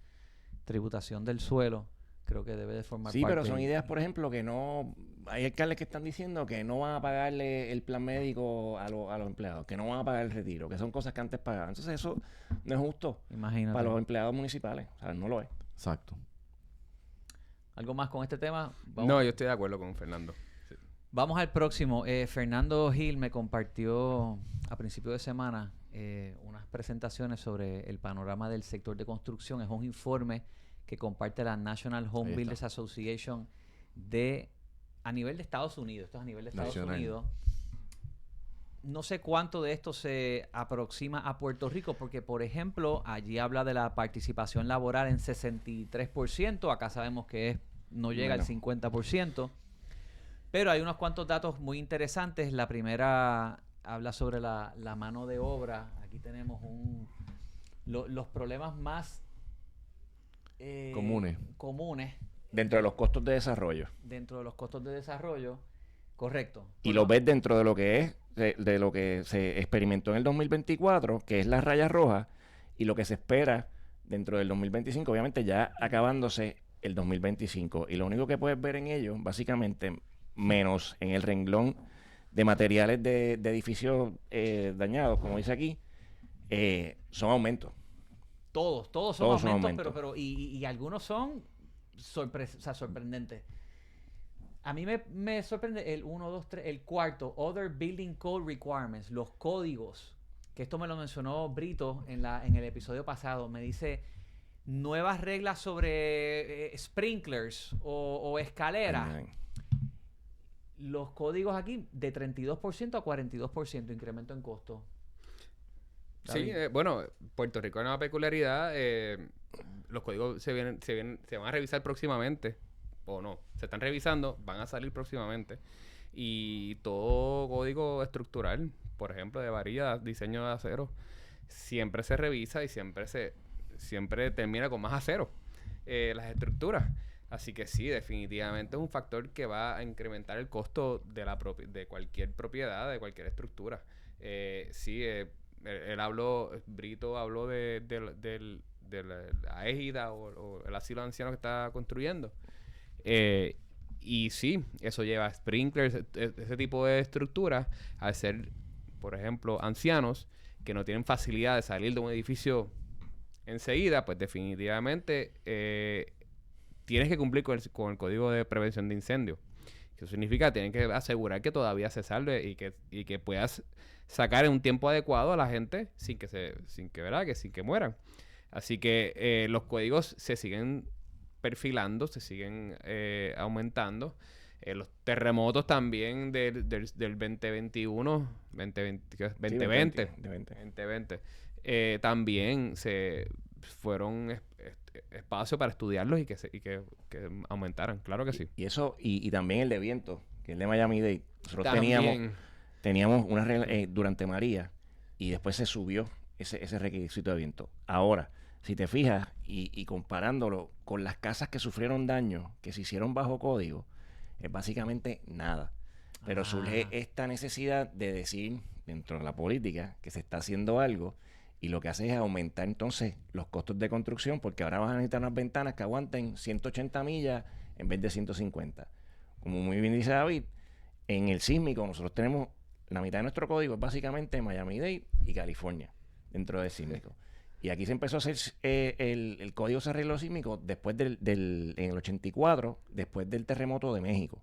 tributación del suelo, creo que debe de formar Sí, parte. pero son ideas, por ejemplo, que no... Hay alcaldes que están diciendo que no van a pagarle el plan médico a los empleados, que no van a pagar el retiro, que son cosas que antes pagaban. Entonces eso no es justo Imagínate. para los empleados municipales. O sea, no lo es. Exacto. ¿Algo más con este tema? No, yo estoy de acuerdo con Fernando. Sí. Vamos al próximo. Fernando Gil me compartió a principio de semana unas presentaciones sobre el panorama del sector de construcción. Es un informe que comparte la National Home Builders Association a nivel de Estados Unidos. Esto es a nivel de Estados Unidos. No sé cuánto de esto se aproxima a Puerto Rico, porque, por ejemplo, allí habla de la participación laboral en 63%. Acá sabemos que no llega al 50%. Pero hay unos cuantos datos muy interesantes. La primera habla sobre la mano de obra. Aquí tenemos los problemas más comunes Dentro de los costos de desarrollo. dentro de los costos de desarrollo. Correcto. Y lo ves dentro de lo que es, de lo que se experimentó en el 2024, que es la raya roja, y lo que se espera dentro del 2025, obviamente ya acabándose el 2025. Y lo único que puedes ver en ello, básicamente, menos en el renglón de materiales de edificios dañados, como dice aquí, son aumentos. Todos son aumentos, pero y algunos son sorprendentes. A mí me sorprende el 1, 2, 3, el cuarto, Other Building Code Requirements, los códigos, que esto me lo mencionó Brito en el episodio pasado. Me dice nuevas reglas sobre sprinklers o escaleras. Los códigos aquí de 32% a 42% incremento en costo. Sí, bueno, Puerto Rico es una peculiaridad. Los códigos se van a revisar próximamente. O no, se están revisando, van a salir próximamente. Y todo código estructural, por ejemplo, de varilla, diseño de acero, siempre se revisa y siempre termina con más acero las estructuras. Así que sí, definitivamente es un factor que va a incrementar el costo de cualquier propiedad, de cualquier estructura. Brito habló de la égida o el asilo de ancianos que está construyendo. Y sí, eso lleva sprinklers, ese tipo de estructuras, al ser, por ejemplo, ancianos que no tienen facilidad de salir de un edificio enseguida, pues definitivamente tienes que cumplir con el Código de Prevención de Incendios. Eso significa que tienen que asegurar que todavía se salve y que puedas sacar en un tiempo adecuado a la gente sin que mueran. Así que los códigos se siguen perfilando, se siguen aumentando. Los terremotos también del 2021, 2020, también se fueron espacio para estudiarlos y que aumentaran. Claro que sí. Y eso, y también el de viento, que es el de Miami-Dade. Nosotros También. teníamos una regla durante María y después se subió ese requisito de viento. Ahora, si te fijas y comparándolo con las casas que sufrieron daño, que se hicieron bajo código, es básicamente nada. Pero surge esta necesidad de decir dentro de la política que se está haciendo algo Y lo que hace es aumentar entonces los costos de construcción, porque ahora vas a necesitar unas ventanas que aguanten 180 millas en vez de 150. Como muy bien dice David, en el sísmico nosotros tenemos la mitad de nuestro código es básicamente Miami-Dade y California dentro del sísmico. Y aquí se empezó a hacer el código se arregló sísmico después en el 84, después del terremoto de México.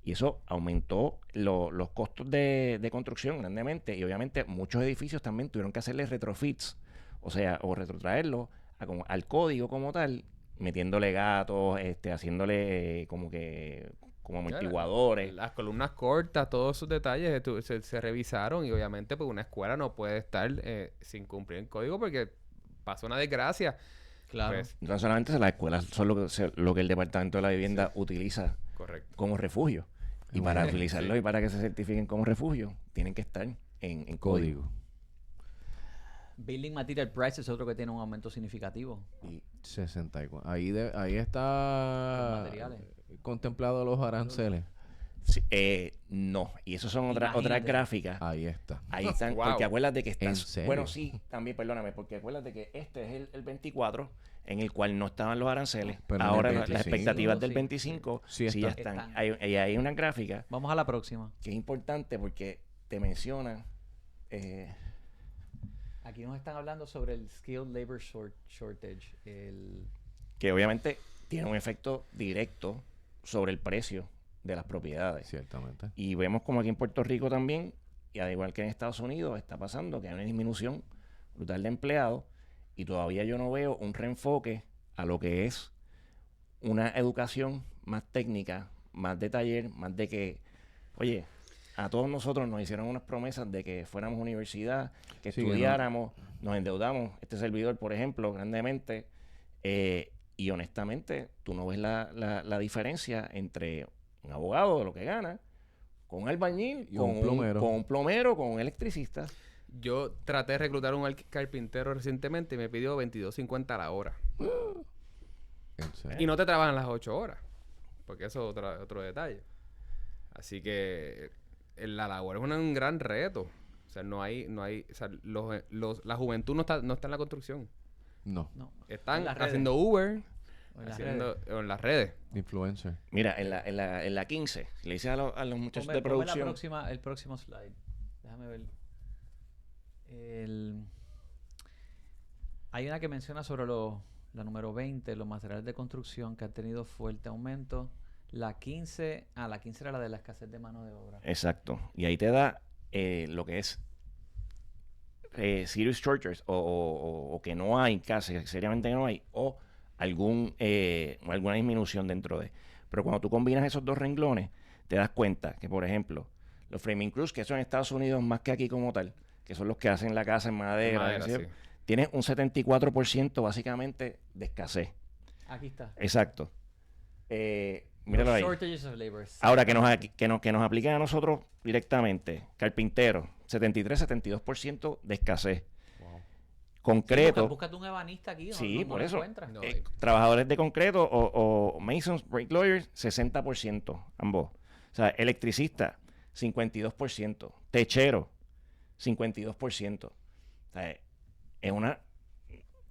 Y eso aumentó los costos de construcción grandemente. Y obviamente muchos edificios también tuvieron que hacerle retrofits, o sea, o retrotraerlo al código como tal, metiéndole gatos, haciéndole como amortiguadores. Las columnas cortas, todos esos detalles se revisaron y obviamente pues una escuela no puede estar sin cumplir el código porque pasó una desgracia. Claro. Pues, No solamente las escuelas son lo que el Departamento de la Vivienda utiliza correcto. como refugio. Y para utilizarlo y para que se certifiquen como refugio, tienen que estar en código. Building Material Price es otro que tiene un aumento significativo. Y 64. Ahí está Los materiales. contemplado los aranceles. sí, no, y eso son otras Imagínate. gráficas. Ahí está. Ahí están, Wow. porque acuérdate que están... ¿En serio? Bueno, sí, también, perdóname, porque acuérdate que este es el 24, en el cual no estaban los aranceles. Pero en el Ahora 25. las expectativas del Sí. 25 Sí sí ya están. están. Hay una gráfica Vamos a la próxima. que es importante porque te menciona... Aquí nos están hablando sobre el Skilled Labor Shortage. que obviamente tiene un efecto directo sobre el precio de las propiedades. Ciertamente. Y vemos como aquí en Puerto Rico también, y al igual que en Estados Unidos, está pasando que hay una disminución brutal de empleados y todavía yo no veo un reenfoque a lo que es una educación más técnica, más de taller, más de que, oye, a todos nosotros nos hicieron unas promesas de que fuéramos universidad, que Sí, que no. estudiáramos, nos endeudamos, este servidor, por ejemplo, grandemente, y honestamente, tú no ves la diferencia entre un abogado de lo que gana, con un albañil, Y con un plomero. con un plomero, con un electricista. Yo traté de reclutar un carpintero recientemente y me pidió $22.50 a la hora. En serio. Y no te trabajan las 8 horas. Porque eso es otro detalle. Así que la labor es un gran reto. O sea, no hay, o sea, la juventud no está en la construcción. No. No. Están En las redes. haciendo Uber, O en las redes. o en las redes. Influencer. Mira, en la 15, le dice a los muchachos de Ponme producción. el próximo slide. Déjame ver. Hay una que menciona sobre la número 20, los materiales de construcción que han tenido fuerte aumento. La 15 era la de la escasez de mano de obra. Exacto. Y ahí te da lo que es serious shortages o que no hay, casi seriamente no hay, o alguna disminución dentro de. Pero cuando tú combinas esos dos renglones, te das cuenta que, por ejemplo, los framing crews, que son en Estados Unidos más que aquí como tal, que son los que hacen la casa en madera, Sí. tienen un 74% básicamente de escasez. Aquí está. Exacto. Míralo Los ahí. shortages of labor. Ahora que nos apliquen a nosotros directamente, carpinteros, 73-72% de escasez. Concreto, Búscate un ebanista aquí. Sí, por lo eso. encuentras. No, trabajadores de concreto o masons, bricklayers, 60%, ambos. O sea, electricista, 52%. Techero, 52%. O sea,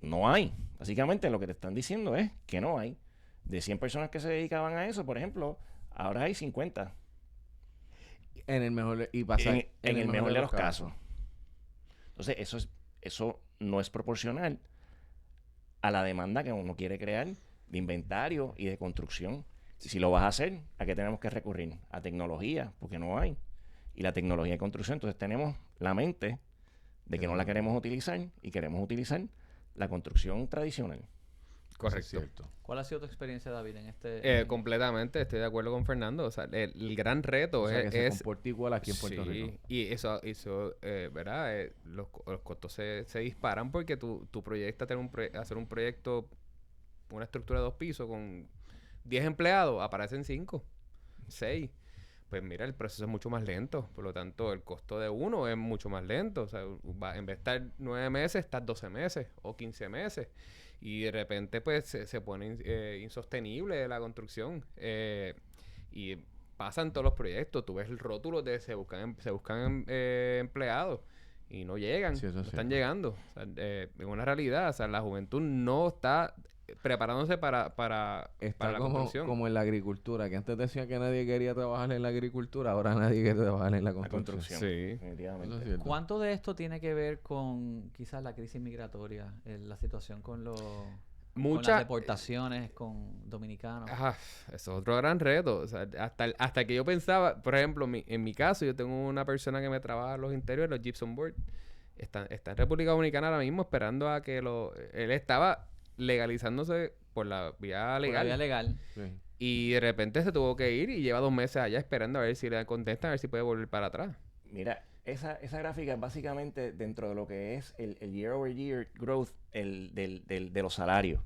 no hay. Básicamente lo que te están diciendo es que no hay. De 100 personas que se dedicaban a eso, por ejemplo, ahora hay 50. En el mejor y pasa En el mejor de los casos. Entonces, eso no es proporcional a la demanda que uno quiere crear de inventario y de construcción. Si lo vas a hacer, ¿a qué tenemos que recurrir? A tecnología, porque no hay. Y la tecnología de construcción, entonces tenemos la mente de que no la queremos utilizar y queremos utilizar la construcción tradicional. Correcto. Cierto. ¿Cuál ha sido tu experiencia, David, en este? Completamente, estoy de acuerdo con Fernando. O sea, el gran reto O sea, que se es comporta igual aquí en Puerto sí, Rico. y eso ¿verdad? Los costos se disparan porque tú proyectas hacer un proyecto, una estructura de 2 pisos con 10 empleados, aparecen 5, 6. Pues mira, el proceso es mucho más lento. Por lo tanto, el costo de uno es mucho más lento. O sea, en vez de estar 9 meses, estás 12 meses o 15 meses. Y de repente, pues, se pone insostenible la construcción. Y pasan todos los proyectos. Tú ves el rótulo de se buscan empleados. y no llegan, Sí, eso no es están cierto. llegando. O sea, es una realidad. O sea, la juventud no está preparándose para Está la como, construcción. como en la agricultura, que antes decían que nadie quería trabajar en la agricultura, ahora nadie quiere trabajar en la La construcción. construcción. Sí. Eso es Definitivamente. cierto. ¿Cuánto de esto tiene que ver con quizás la crisis migratoria, la situación con con las deportaciones con dominicanos? Ajá, eso es otro gran reto. O sea, hasta que yo pensaba, por ejemplo, en mi caso, yo tengo una persona que me trabaja los interiores, los gypsum board. Está en República Dominicana ahora mismo esperando a que él estaba legalizándose por la vía Por la legal. vía legal. Sí. Y de repente se tuvo que ir y lleva 2 meses allá esperando a ver si le contestan, a ver si puede volver para atrás. Mira, esa gráfica es básicamente dentro de lo que es el year over year growth de los salarios.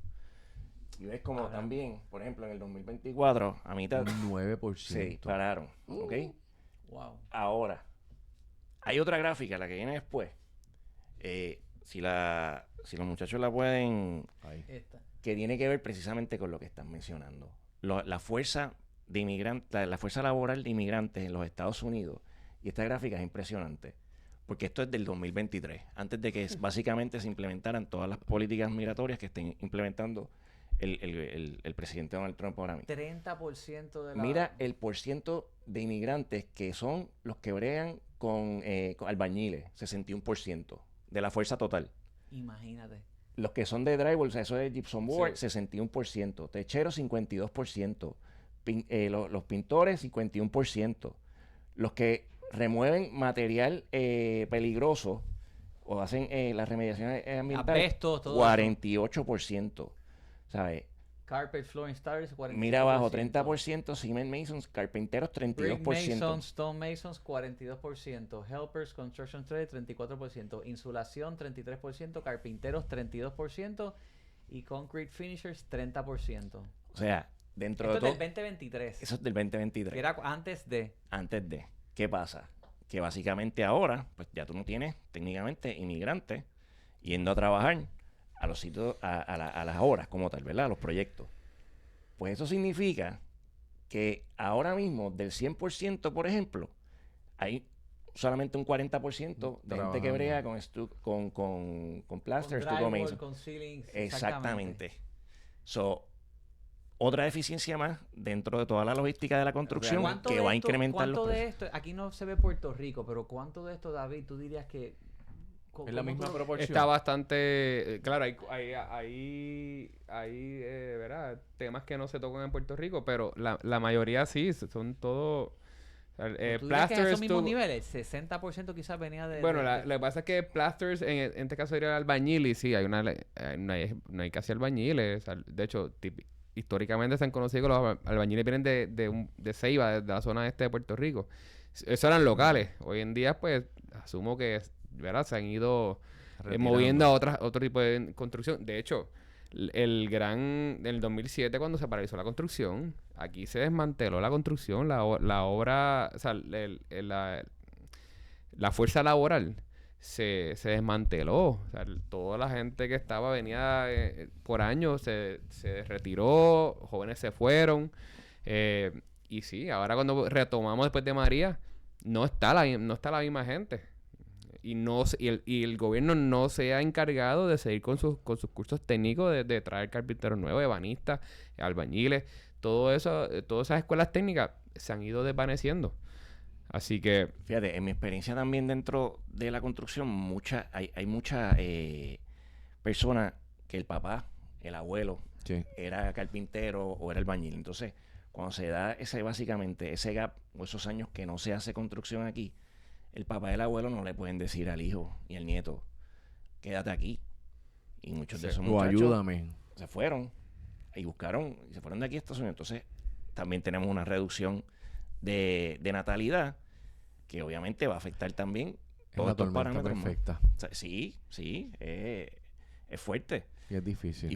Y ves como también, por ejemplo, en el 2024, a mitad, Un 9%. se pararon. ¿Ok? Wow. Ahora, hay otra gráfica, la que viene después. Si los muchachos la pueden, Ahí. Esta. que tiene que ver precisamente con lo que están mencionando. La fuerza de inmigrantes, la fuerza laboral de inmigrantes en los Estados Unidos. Y esta gráfica es impresionante, porque esto es del 2023, antes de que básicamente se implementaran todas las políticas migratorias que estén implementando el presidente Donald Trump ahora mismo. 30% de la... Mira el porciento de inmigrantes que son los que bregan con albañiles, 61% de la fuerza total. Imagínate. Los que son de drywall, o sea, eso es gypsum board, 61%. Techeros, 52%. Los pintores, 51%. Los que remueven material peligroso o hacen las remediaciones ambientales, Asbestos, todo 48%. ¿Sabes? Carpet Flooring Starters, 40%. Mira abajo, 30%. Cement Masons, carpinteros, 32%. Brick Masons, Stone Masons, 42%. Helpers, Construction Trade, 34%. Insulación, 33%. Carpinteros, 32%. Y Concrete Finishers, 30%. O sea, dentro Esto de es todo... del 2023. Eso es del 2023. Que era antes de... Antes de. ¿Qué pasa? Que básicamente ahora, pues ya tú no tienes técnicamente inmigrantes yendo a trabajar a los sitios, a las horas como tal, ¿verdad? A los proyectos. Pues eso significa que ahora mismo del 100%, por ejemplo, hay solamente un 40% de gente que brega con plasters, con stucco drywall, mason. con ceilings. Exactamente. So, otra deficiencia más dentro de toda la logística de la construcción ¿Cuánto que de va a esto- incrementar los ¿Cuánto de precios. esto? Aquí no se ve Puerto Rico, pero ¿cuánto de esto, David, tú dirías que... Es la misma proporción. Está bastante... claro, hay ¿verdad? Temas que no se tocan en Puerto Rico, pero la mayoría sí, son todo... ¿Tú dirías que en plasters, esos mismos niveles? 60% quizás venía de... Bueno, de- lo que pasa es que plasters, en este caso sería albañil, y sí, no hay casi albañiles. O sea, de hecho, históricamente se han conocido que los albañiles vienen de Ceiba, de la zona este de Puerto Rico. Eso eran locales. Hoy en día, pues, asumo que, ¿verdad? Se han ido moviendo a otro tipo de construcción. De hecho, el 2007, cuando se paralizó la construcción, aquí se desmanteló la construcción, la obra, o sea, la fuerza laboral se desmanteló. O sea, toda la gente que venía por años se retiró, jóvenes se fueron. Y sí, ahora cuando retomamos después de María, no está la misma gente. Y el gobierno no se ha encargado de seguir con sus cursos técnicos de traer carpinteros nuevos, ebanistas, albañiles, todo eso, todas esas escuelas técnicas se han ido desvaneciendo. Así que... Fíjate, en mi experiencia también dentro de la construcción, hay muchas personas que el papá, el abuelo, Sí. era carpintero o era albañil. Entonces, cuando se da básicamente ese gap o esos años que no se hace construcción aquí, el papá y el abuelo no le pueden decir al hijo y al nieto, quédate aquí. Y muchos de esos O muchachos ayúdame. se fueron y se fueron de aquí a Estados Unidos. Entonces, también tenemos una reducción de natalidad que obviamente va a afectar también Es todos la estos tormenta parámetros más. perfecta. O sea, sí, es fuerte. Y es difícil. Y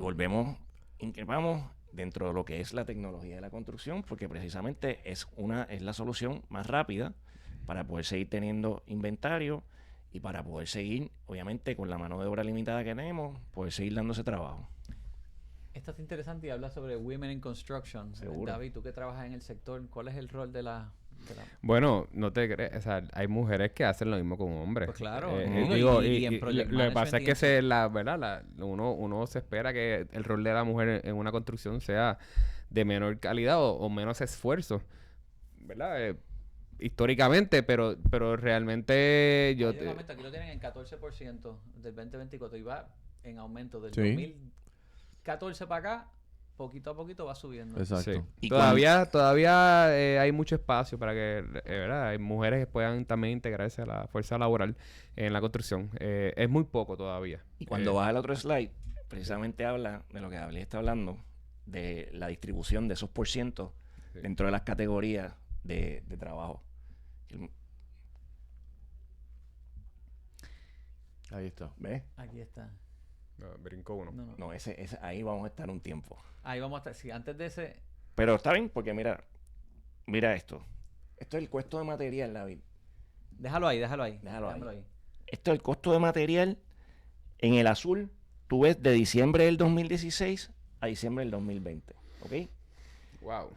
increpamos dentro de lo que es la tecnología de la construcción, porque precisamente es la solución más rápida para poder seguir teniendo inventario y para poder seguir, obviamente, con la mano de obra limitada que tenemos, poder seguir dándose trabajo. Esto es interesante y habla sobre Women in Construction. Seguro. David, tú que trabajas en el sector, ¿cuál es el rol de las Bueno, no te crees, o sea, hay mujeres que hacen lo mismo con hombres. Pues claro. Digo, y en lo Project que pasa es que Management ¿verdad? Uno se espera que el rol de la mujer en una construcción sea de menor calidad o menos esfuerzo, ¿verdad? Históricamente, pero realmente yo... Hay un aumento, aquí lo tienen en 14% del 2024 y va en aumento del Sí. 2014 para acá, poquito a poquito va subiendo. Exacto. Sí. Y Todavía hay mucho espacio para que, ¿verdad? Hay mujeres que puedan también integrarse a la fuerza laboral en la construcción. Es muy poco todavía. Y cuando vas al otro slide, precisamente habla de lo que Gabriel está hablando, de la distribución de esos porcientos Sí. dentro de las categorías de trabajo. Ahí está. ¿Ves? Aquí está. No, brincó uno. No. No, ahí vamos a estar un tiempo. Ahí vamos a estar. Sí, antes de ese. Pero está bien, porque mira esto. Esto es el costo de material, David. Déjalo ahí. Déjalo Déjamelo ahí. Esto es el costo de material. En el azul, tú ves de diciembre del 2016 a diciembre del 2020. ¿Ok? Wow.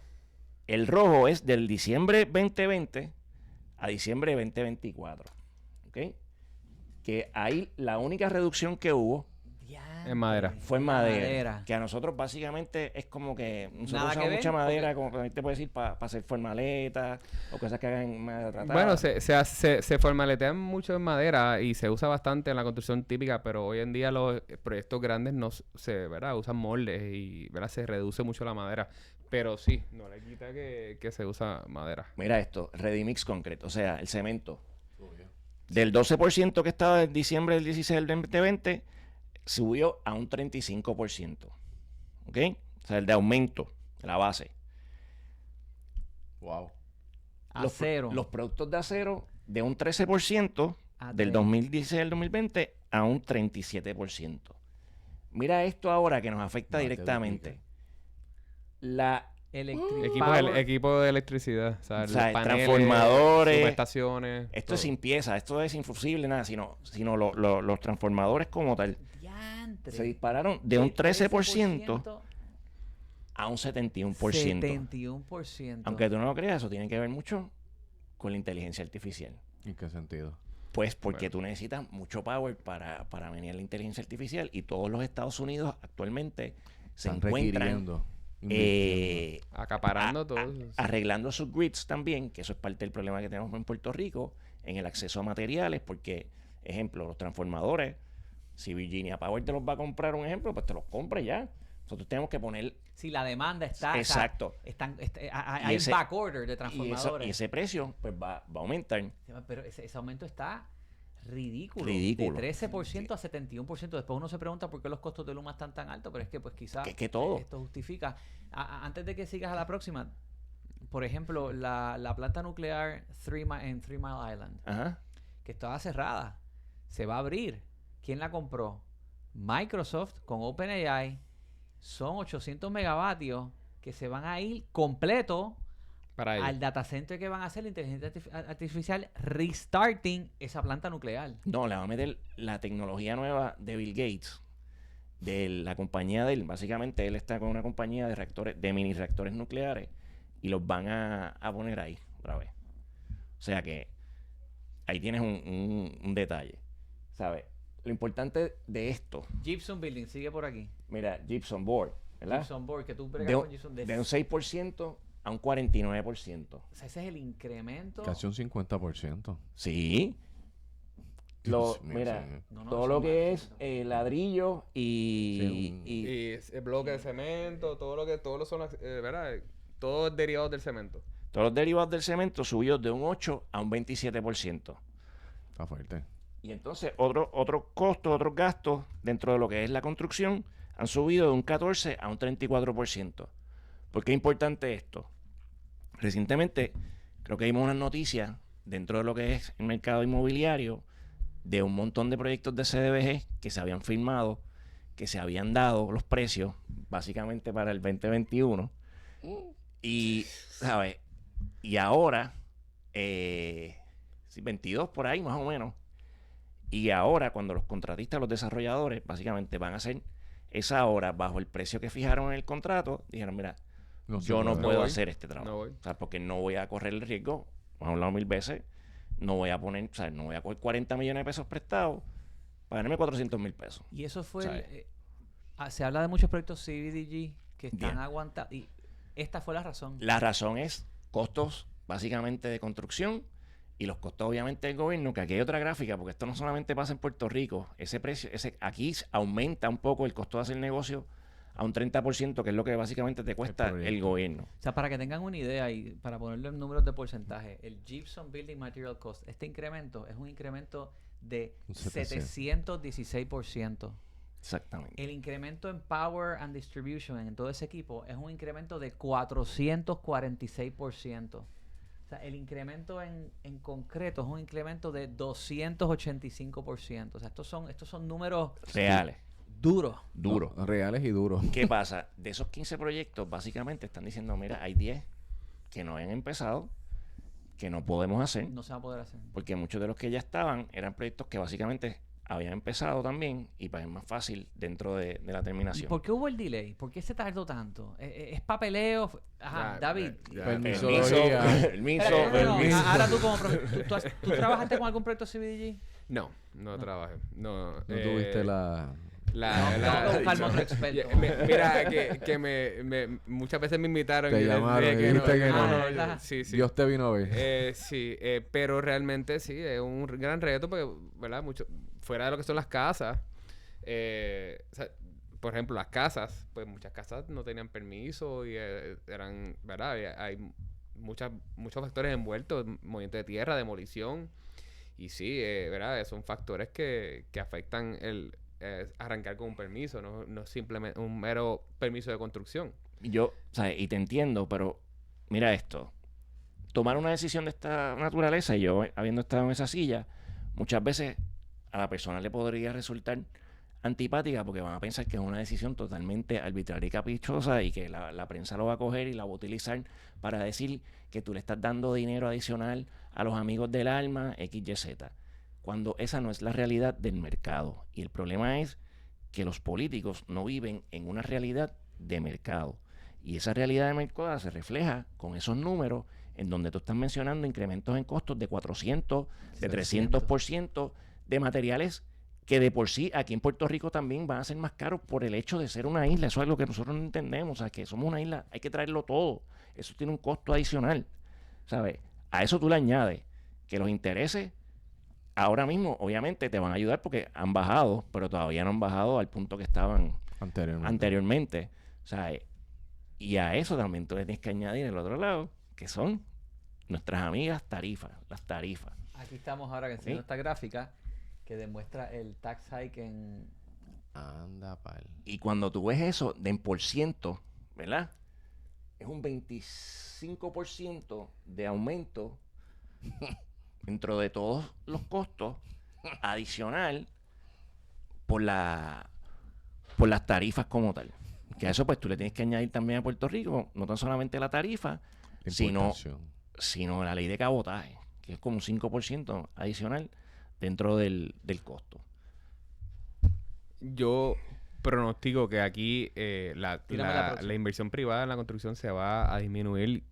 El rojo es del diciembre 2020 a diciembre 2024. ¿Ok? Que ahí la única reducción que hubo En madera. fue en madera. Que a nosotros básicamente es como que nosotros Nada que usamos ver, mucha madera, como que te puede decir, para hacer formaletas o cosas que hagan en madera tratada. Bueno, se formaletean mucho en madera y se usa bastante en la construcción típica, pero hoy en día los proyectos grandes no se, ¿verdad? Usan moldes y, ¿verdad? Se reduce mucho la madera. Pero sí, no le quita que se usa madera. Mira esto, Ready Mix Concrete, o sea, el cemento. Del 12% que estaba en diciembre del 16 del 2020, subió a un 35%. ¿Ok? O sea, el de aumento de la base. Wow. Acero. Los productos de acero de un 13% A del 30. 2016 al 2020 a un 37%. Mira esto ahora que nos afecta No te directamente. La Equipo de electricidad, o sea, O sea, los paneles, transformadores. subestaciones. Esto todo. es sin pieza, esto es infusible, nada, sino los transformadores como tal. Diantre. Se dispararon de un 13% a un 71%. 71%. Aunque tú no lo creas, eso tiene que ver mucho con la inteligencia artificial. ¿En qué sentido? Pues porque Bueno. tú necesitas mucho power para venir la inteligencia artificial y todos los Estados Unidos actualmente se Están encuentran requiriendo, invirtiendo. Acaparando todo. arreglando sus grids también, que eso es parte del problema que tenemos en Puerto Rico, en el acceso a materiales, porque, ejemplo, los transformadores, si Virginia Power te los va a comprar, un ejemplo, pues te los compra ya. Nosotros tenemos que poner Si la demanda está. Exacto. Hay ese- backorder de y transformadores. ese precio pues va a aumentar. Pero ese aumento está ridículo. Ridículo. De 13% a 71%. Después uno se pregunta por qué los costos de Luma están tan altos, pero es que pues quizás Que todo. esto justifica. Antes de que sigas a la próxima, por ejemplo, la planta nuclear en 3 Mile Island, Ajá. que estaba cerrada, se va a abrir. ¿Quién la compró? Microsoft con OpenAI. Son 800 megavatios que se van a ir completo Para ellos. al data center que van a hacer la inteligencia artificial restarting esa planta nuclear. No, le va a meter la tecnología nueva de Bill Gates, de la compañía de él. Básicamente él está con una compañía de reactores, de mini reactores nucleares, y los van a poner ahí otra vez. O sea que ahí tienes un detalle. ¿Sabes? Lo importante de esto, Gibson Building, sigue por aquí. mira, Gypsum Board, ¿verdad? Gibson Board, que tú bregas De, con Gibson. de un 6% a un 49%. O sea, ese es el incremento. Casi un 50%. Sí. Dios mío, Mira, señor. No, todo eso lo es que más, es ladrillo Sí, Y el bloque de cemento, todo lo son, ¿verdad? Todo es derivado del cemento. todos los derivados del cemento subió de un 8 a un 27%. Está fuerte. Y entonces otros costos, otros gastos dentro de lo que es la construcción han subido de un 14 a un 34%. ¿Por qué es importante esto? Recientemente creo que vimos unas noticias dentro de lo que es el mercado inmobiliario de un montón de proyectos de CDBG que se habían firmado, que se habían dado los precios básicamente para el 2021. Y, ¿sabes? Y ahora, 22 por ahí más o menos. Y ahora cuando los contratistas, los desarrolladores, básicamente van a hacer esa hora bajo el precio que fijaron en el contrato, dijeron, mira, No se yo no puede. puedo voy. hacer este trabajo. No voy. O sea, porque no voy a correr el riesgo hemos hablado 1000 veces, no voy a poner, o sea, no voy a coger 40 millones de pesos prestados para ganarme 400,000 pesos. Y eso fue... ¿Sabes? se habla de muchos proyectos CBDG que están Bien. aguantados. Y esta fue la razón. La razón es costos básicamente de construcción y los costos obviamente del gobierno, que aquí hay otra gráfica, porque esto no solamente pasa en Puerto Rico, ese precio, aquí aumenta un poco el costo de hacer negocio a un 30%, que es lo que básicamente te cuesta el gobierno. O sea, para que tengan una idea y para ponerlo en números de porcentaje, el Gypsum Building Material Cost, este incremento es un incremento de Un 700. 716%. Exactamente. El incremento en Power and Distribution en todo ese equipo es un incremento de 446%. O sea, el incremento en concreto es un incremento de 285%. O sea, estos son números Reales, duros. duros. No, reales y duros. ¿Qué pasa? De esos 15 proyectos, básicamente están diciendo, mira, hay 10 que no habían empezado, que no podemos hacer, No se va a poder hacer. porque muchos de los que ya estaban eran proyectos que básicamente habían empezado también y pues es más fácil dentro de la ¿Y terminación. por qué hubo el delay? ¿Por qué se tardó tanto? ¿Es papeleo? Ajá, Ya, David. ya. Permiso, Permisología. permiso, Espera, no. permiso. Ahora tú como ¿tú trabajaste con algún proyecto CBDG? No trabajé. No, No tuviste la... Tengo que buscarme otro experto. Mira, muchas veces me invitaron Te y les llamaron dije y que dijiste que no. Ah, ¿verdad? Sí, sí. Dios te vino a ver. Sí, pero realmente sí, es un gran reto porque, ¿verdad? Fuera de lo que son las casas, o sea, por ejemplo, las casas, pues muchas casas no tenían permiso y eran, ¿verdad? Hay muchos factores envueltos, movimiento de tierra, demolición, y sí, ¿verdad? Son factores que afectan el arrancar con un permiso, no simplemente un mero permiso de construcción. Yo, ¿sabes? Y te entiendo, pero mira esto. Tomar una decisión de esta naturaleza, y yo habiendo estado en esa silla, muchas veces a la persona le podría resultar antipática porque van a pensar que es una decisión totalmente arbitraria y caprichosa y que la prensa lo va a coger y la va a utilizar para decir que tú le estás dando dinero adicional a los amigos del alma, XYZ, cuando esa no es la realidad del mercado. Y el problema es que los políticos no viven en una realidad de mercado. Y esa realidad de mercado se refleja con esos números en donde tú estás mencionando incrementos en costos de 400, de 300% de materiales que de por sí aquí en Puerto Rico también van a ser más caros por el hecho de ser una isla. Eso es algo que nosotros no entendemos. O sea, que somos una isla, hay que traerlo todo. Eso tiene un costo adicional, ¿sabes? A eso tú le añades que los intereses ahora mismo, obviamente, te van a ayudar porque han bajado, pero todavía no han bajado al punto que estaban anteriormente. O sea, y a eso también tú le tienes que añadir el otro lado, que son nuestras amigas tarifas, las tarifas. Aquí estamos ahora que enseñando Sí. esta gráfica que demuestra el tax hike en... Anda, pal. Y cuando tú ves eso de en por ciento, ¿verdad? Es un 25% de aumento dentro de todos los costos adicional por las tarifas como tal. Que a eso pues tú le tienes que añadir también a Puerto Rico, no tan solamente la tarifa, sino la ley de cabotaje, que es como un 5% adicional dentro del costo. Yo pronostico que aquí Tírame la la próxima. inversión privada en la construcción se va a disminuir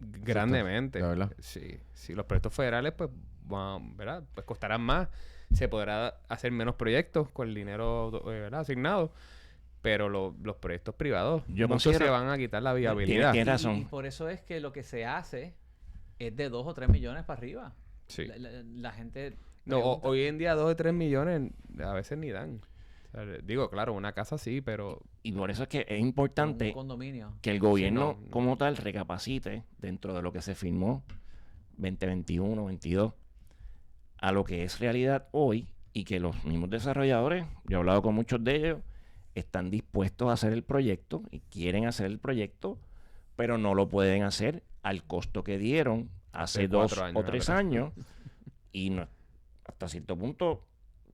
grandemente. ¿De verdad? Sí, los proyectos federales pues van, ¿verdad? Pues costarán más, se podrá hacer menos proyectos con el dinero, ¿verdad? Asignado, pero los proyectos privados Yo muchos considero- se van a quitar la viabilidad. Tienes Y razón. por eso es que lo que se hace es de 2 o 3 millones para arriba. Sí. La gente... No, pregunta. hoy en día 2 o 3 millones a veces ni dan. O sea, digo, claro, una casa sí, pero Y por eso es que es Un importante condominio. que el gobierno no. como tal recapacite dentro de lo que se firmó 2021, 22 a lo que es realidad hoy y que los mismos desarrolladores, yo he hablado con muchos de ellos, están dispuestos a hacer el proyecto y quieren hacer el proyecto, pero no lo pueden hacer al costo que dieron hace Hace 2 4 años o 3 atrás. años y no, hasta cierto punto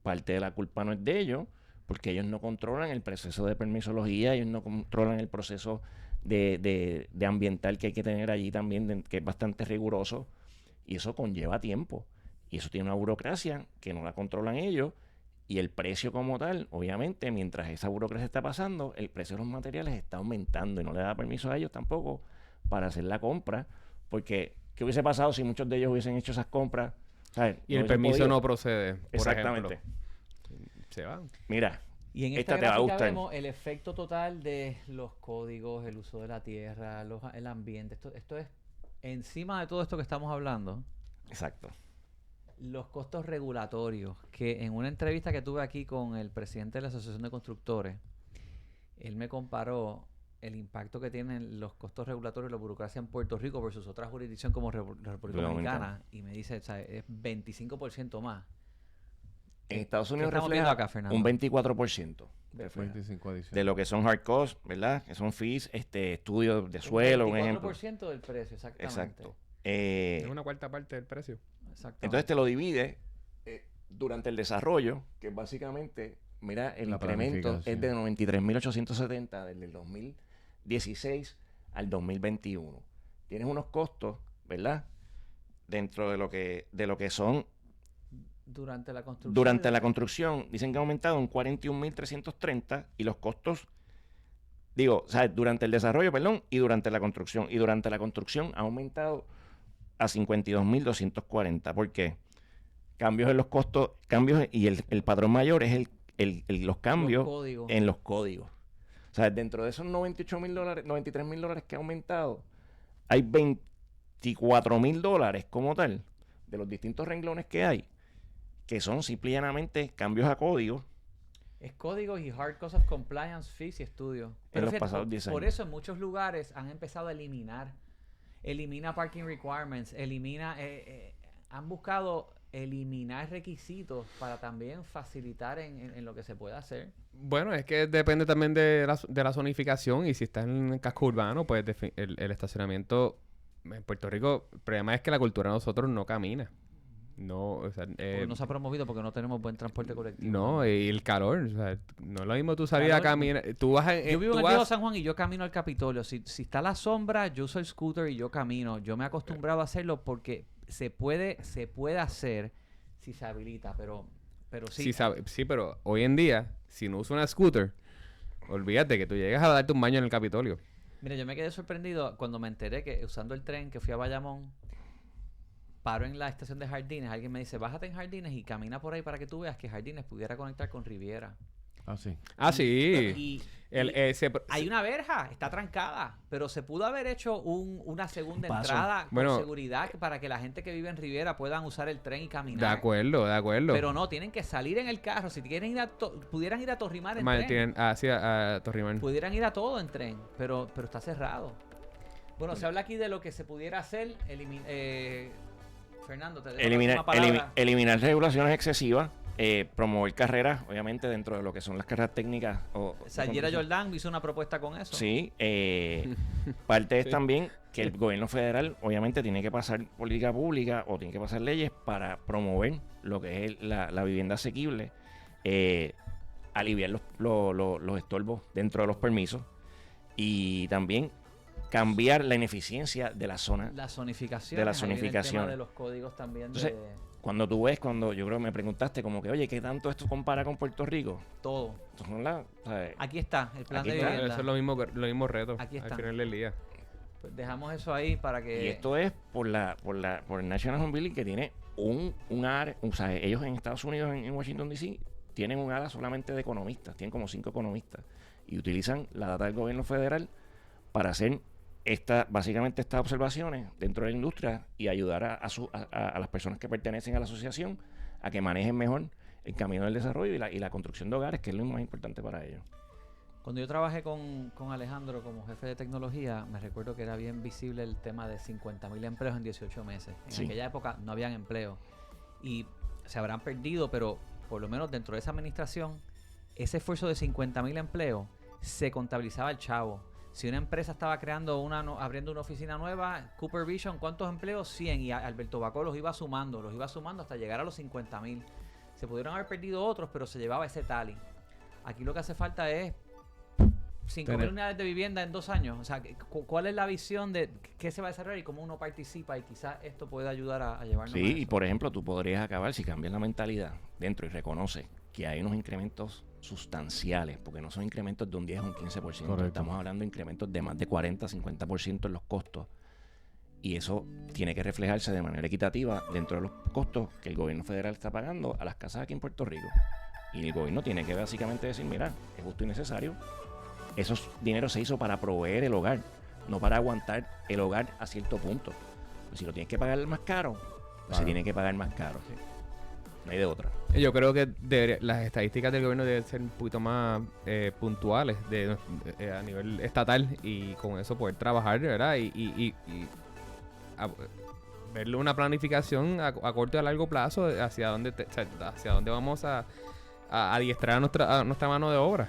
parte de la culpa no es de ellos porque ellos no controlan el proceso de permisología, ellos no controlan el proceso de ambiental que hay que tener allí también, que es bastante riguroso, y eso conlleva tiempo. Y eso tiene una burocracia que no la controlan ellos, y el precio como tal, obviamente, mientras esa burocracia está pasando, el precio de los materiales está aumentando y no le da permiso a ellos tampoco para hacer la compra, porque ¿Qué hubiese pasado si muchos de ellos hubiesen hecho esas compras? ¿Sabes? Y No el hubiesen permiso podido. no procede, por Exactamente. ejemplo. Se va. Mira, Y en esta esta te va a gráfica gustar. vemos el efecto total de los códigos, el uso de la tierra, el ambiente. Esto es, encima de todo esto que estamos hablando, Exacto. los costos regulatorios, que en una entrevista que tuve aquí con el presidente de la Asociación de Constructores, él me comparó el impacto que tienen los costos regulatorios y la burocracia en Puerto Rico versus otra jurisdicción como la República Dominicana, y me dice, o sea, es 25% más. En Estados Unidos estamos viendo refleja acá, Fernando? un 24% refleja 25 adicionales. de lo que son hard costs, ¿verdad? Que son fees, estudios de suelo, un ejemplo. 24% del precio, exactamente. Exacto. Es una cuarta parte del precio. Exactamente. Entonces te lo divide durante el desarrollo, que básicamente, mira, el La incremento es planificación. de 93.870 desde el 2016 al 2021. Tienes unos costos, ¿verdad? Dentro de lo que son durante la construcción. durante la construcción, dicen que ha aumentado en 41.330 y los costos, o sea, durante el desarrollo, perdón, y durante la construcción. Y durante la construcción ha aumentado a 52.240. ¿Por qué? Cambios en los costos, cambios, y el patrón mayor es los cambios códigos. en los códigos. O sea, dentro de esos $98,000, $93,000 que ha aumentado, hay $24,000 como tal, de los distintos renglones que hay, que son simple y llanamente cambios a código. Es códigos y hard cost of compliance, fees y estudios. los fíjate, pasados 10 por años. eso en muchos lugares han empezado a elimina parking requirements, han buscado eliminar requisitos para también facilitar en lo que se pueda hacer. Bueno, es que depende también de la zonificación y si está en el casco urbano, pues el estacionamiento en Puerto Rico, el problema es que la cultura de nosotros no camina. No, o sea, Porque no se ha promovido porque no tenemos buen transporte colectivo. no, y el calor, o sea, no es lo mismo tú salir a Calor. caminar, tú vas a, Yo vivo tú en el Viejo vas- San Juan y yo camino al Capitolio. Si está la sombra, yo uso el scooter y yo camino. Yo me he acostumbrado a hacerlo porque se puede hacer si se habilita, pero sí. Sí, pero hoy en día, si no usas una scooter, olvídate que tú llegas a darte un baño en el Capitolio. Mira, yo me quedé sorprendido cuando me enteré que usando el tren que fui a Bayamón, paro en la estación de Jardines, alguien me dice, bájate en Jardines y camina por ahí para que tú veas que Jardines pudiera conectar con Riviera. Ah, sí. Ah, sí. Y hay una verja, está trancada, pero se pudo haber hecho una segunda Un paso. entrada Bueno, con seguridad para que la gente que vive en Riviera puedan usar el tren y De caminar. acuerdo. Pero no, tienen que salir en el carro. Si quieren ir pudieran ir a Torrimar en tren. Sí, a Torrimar. Pudieran ir a todo en tren, pero está cerrado. Bueno, se habla aquí de lo que se pudiera hacer. Fernando, te dejo la última palabra. Eliminar regulaciones excesivas, promover carreras, obviamente, dentro de lo que son las carreras técnicas. Sayera Jordan hizo una propuesta con eso. Sí, parte es también que el gobierno federal, obviamente, tiene que pasar política pública o tiene que pasar leyes para promover lo que es la vivienda asequible, aliviar los estorbos dentro de los permisos y también cambiar la ineficiencia de la zona. La zonificación. De la ahí viene el zonificación. tema de los códigos también. Entonces, cuando yo creo que me preguntaste como que, oye, ¿qué tanto esto compara con Puerto Rico? todo. Estos son ¿sabes? Aquí está, el plan Aquí de está. vivienda. Eso es los mismos retos Aquí al está. final del día. Pues dejamos eso ahí para que... Y esto es por el National Home Building, que tiene un área, o sea, ellos en Estados Unidos, en Washington DC, tienen un área solamente de economistas, tienen como 5 economistas, y utilizan la data del gobierno federal para hacer básicamente estas observaciones dentro de la industria y ayudar a las personas que pertenecen a la asociación a que manejen mejor el camino del desarrollo y la construcción de hogares, que es lo más importante para ellos. Cuando yo trabajé con Alejandro como jefe de tecnología, me recuerdo que era bien visible el tema de 50,000 empleos en 18 meses. En Sí. aquella época no habían empleo. Y se habrán perdido, pero por lo menos dentro de esa administración, ese esfuerzo de 50,000 empleos se contabilizaba el chavo. Si una empresa estaba abriendo una oficina nueva, Cooper Vision, ¿cuántos empleos? 100. Y Alberto Bacó los iba sumando hasta llegar a los 50,000. Se pudieron haber perdido otros, pero se llevaba ese tally. Aquí lo que hace falta es 5,000 unidades de vivienda en 2 años. O sea, ¿cuál es la visión de qué se va a desarrollar y cómo uno participa? Y quizás esto puede ayudar a llevarnos a Sí, eso. y por ejemplo, tú podrías acabar, si cambias la mentalidad dentro y reconoces que hay unos incrementos sustanciales, porque no son incrementos de un 10 o un 15%, Correcto. estamos hablando de incrementos de más de 40, 50% en los costos, Y eso tiene que reflejarse de manera equitativa dentro de los costos que el gobierno federal está pagando a las casas aquí en Puerto Rico. Y el gobierno tiene que básicamente decir, mira, es justo y necesario. Esos dinero se hizo para proveer el hogar, no para aguantar el hogar a cierto punto. Pues si lo tienes que pagar más caro, pues se tiene que pagar más caro. Sí. No hay de otra. Yo creo que las estadísticas del gobierno deben ser un poquito más puntuales a nivel estatal y con eso poder trabajar, ¿verdad? Y verle una planificación a corto y a largo plazo hacia dónde vamos a adiestrar a nuestra mano de obra.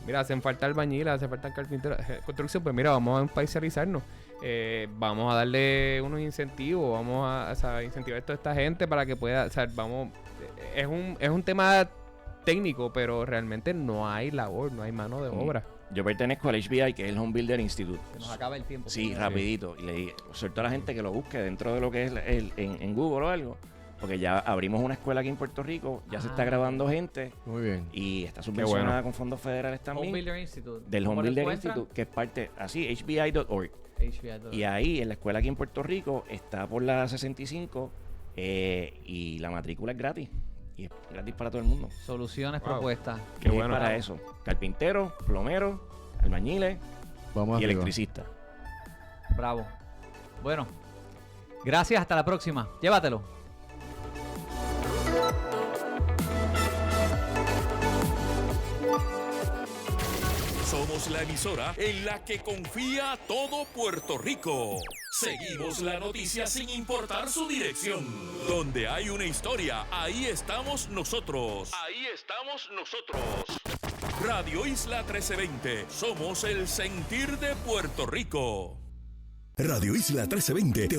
Mira, hacen falta albañiles, hacen falta carpinteros, construcción, pues mira, vamos a paisalizarnos. Vamos a darle unos incentivos, vamos a incentivar a toda esta gente para que pueda, es un tema técnico, pero realmente no hay labor, no hay mano de obra. Yo pertenezco al HBI, que es el Home Builder Institute. Se nos acaba el tiempo. Sí, rapidito. Y le suelto a la gente que lo busque dentro de lo que es en Google o algo. Porque ya abrimos una escuela aquí en Puerto Rico, ya se está graduando gente. Muy bien. Y está subvencionada con fondos federales también. Home Builder Institute. Del Home Builder Institute, que es parte, así, hbi.org. Y ahí, en la escuela aquí en Puerto Rico, está por la 65 y la matrícula es gratis. Y es gratis para todo el mundo. Soluciones, propuestas. Qué bueno para eso. Carpinteros, plomeros, albañiles y electricistas. Bravo. Bueno, gracias, hasta la próxima. Llévatelo. Somos la emisora en la que confía todo Puerto Rico. Seguimos la noticia sin importar su dirección. Donde hay una historia, ahí estamos nosotros. Ahí estamos nosotros. Radio Isla 1320. Somos el sentir de Puerto Rico. Radio Isla 1320 te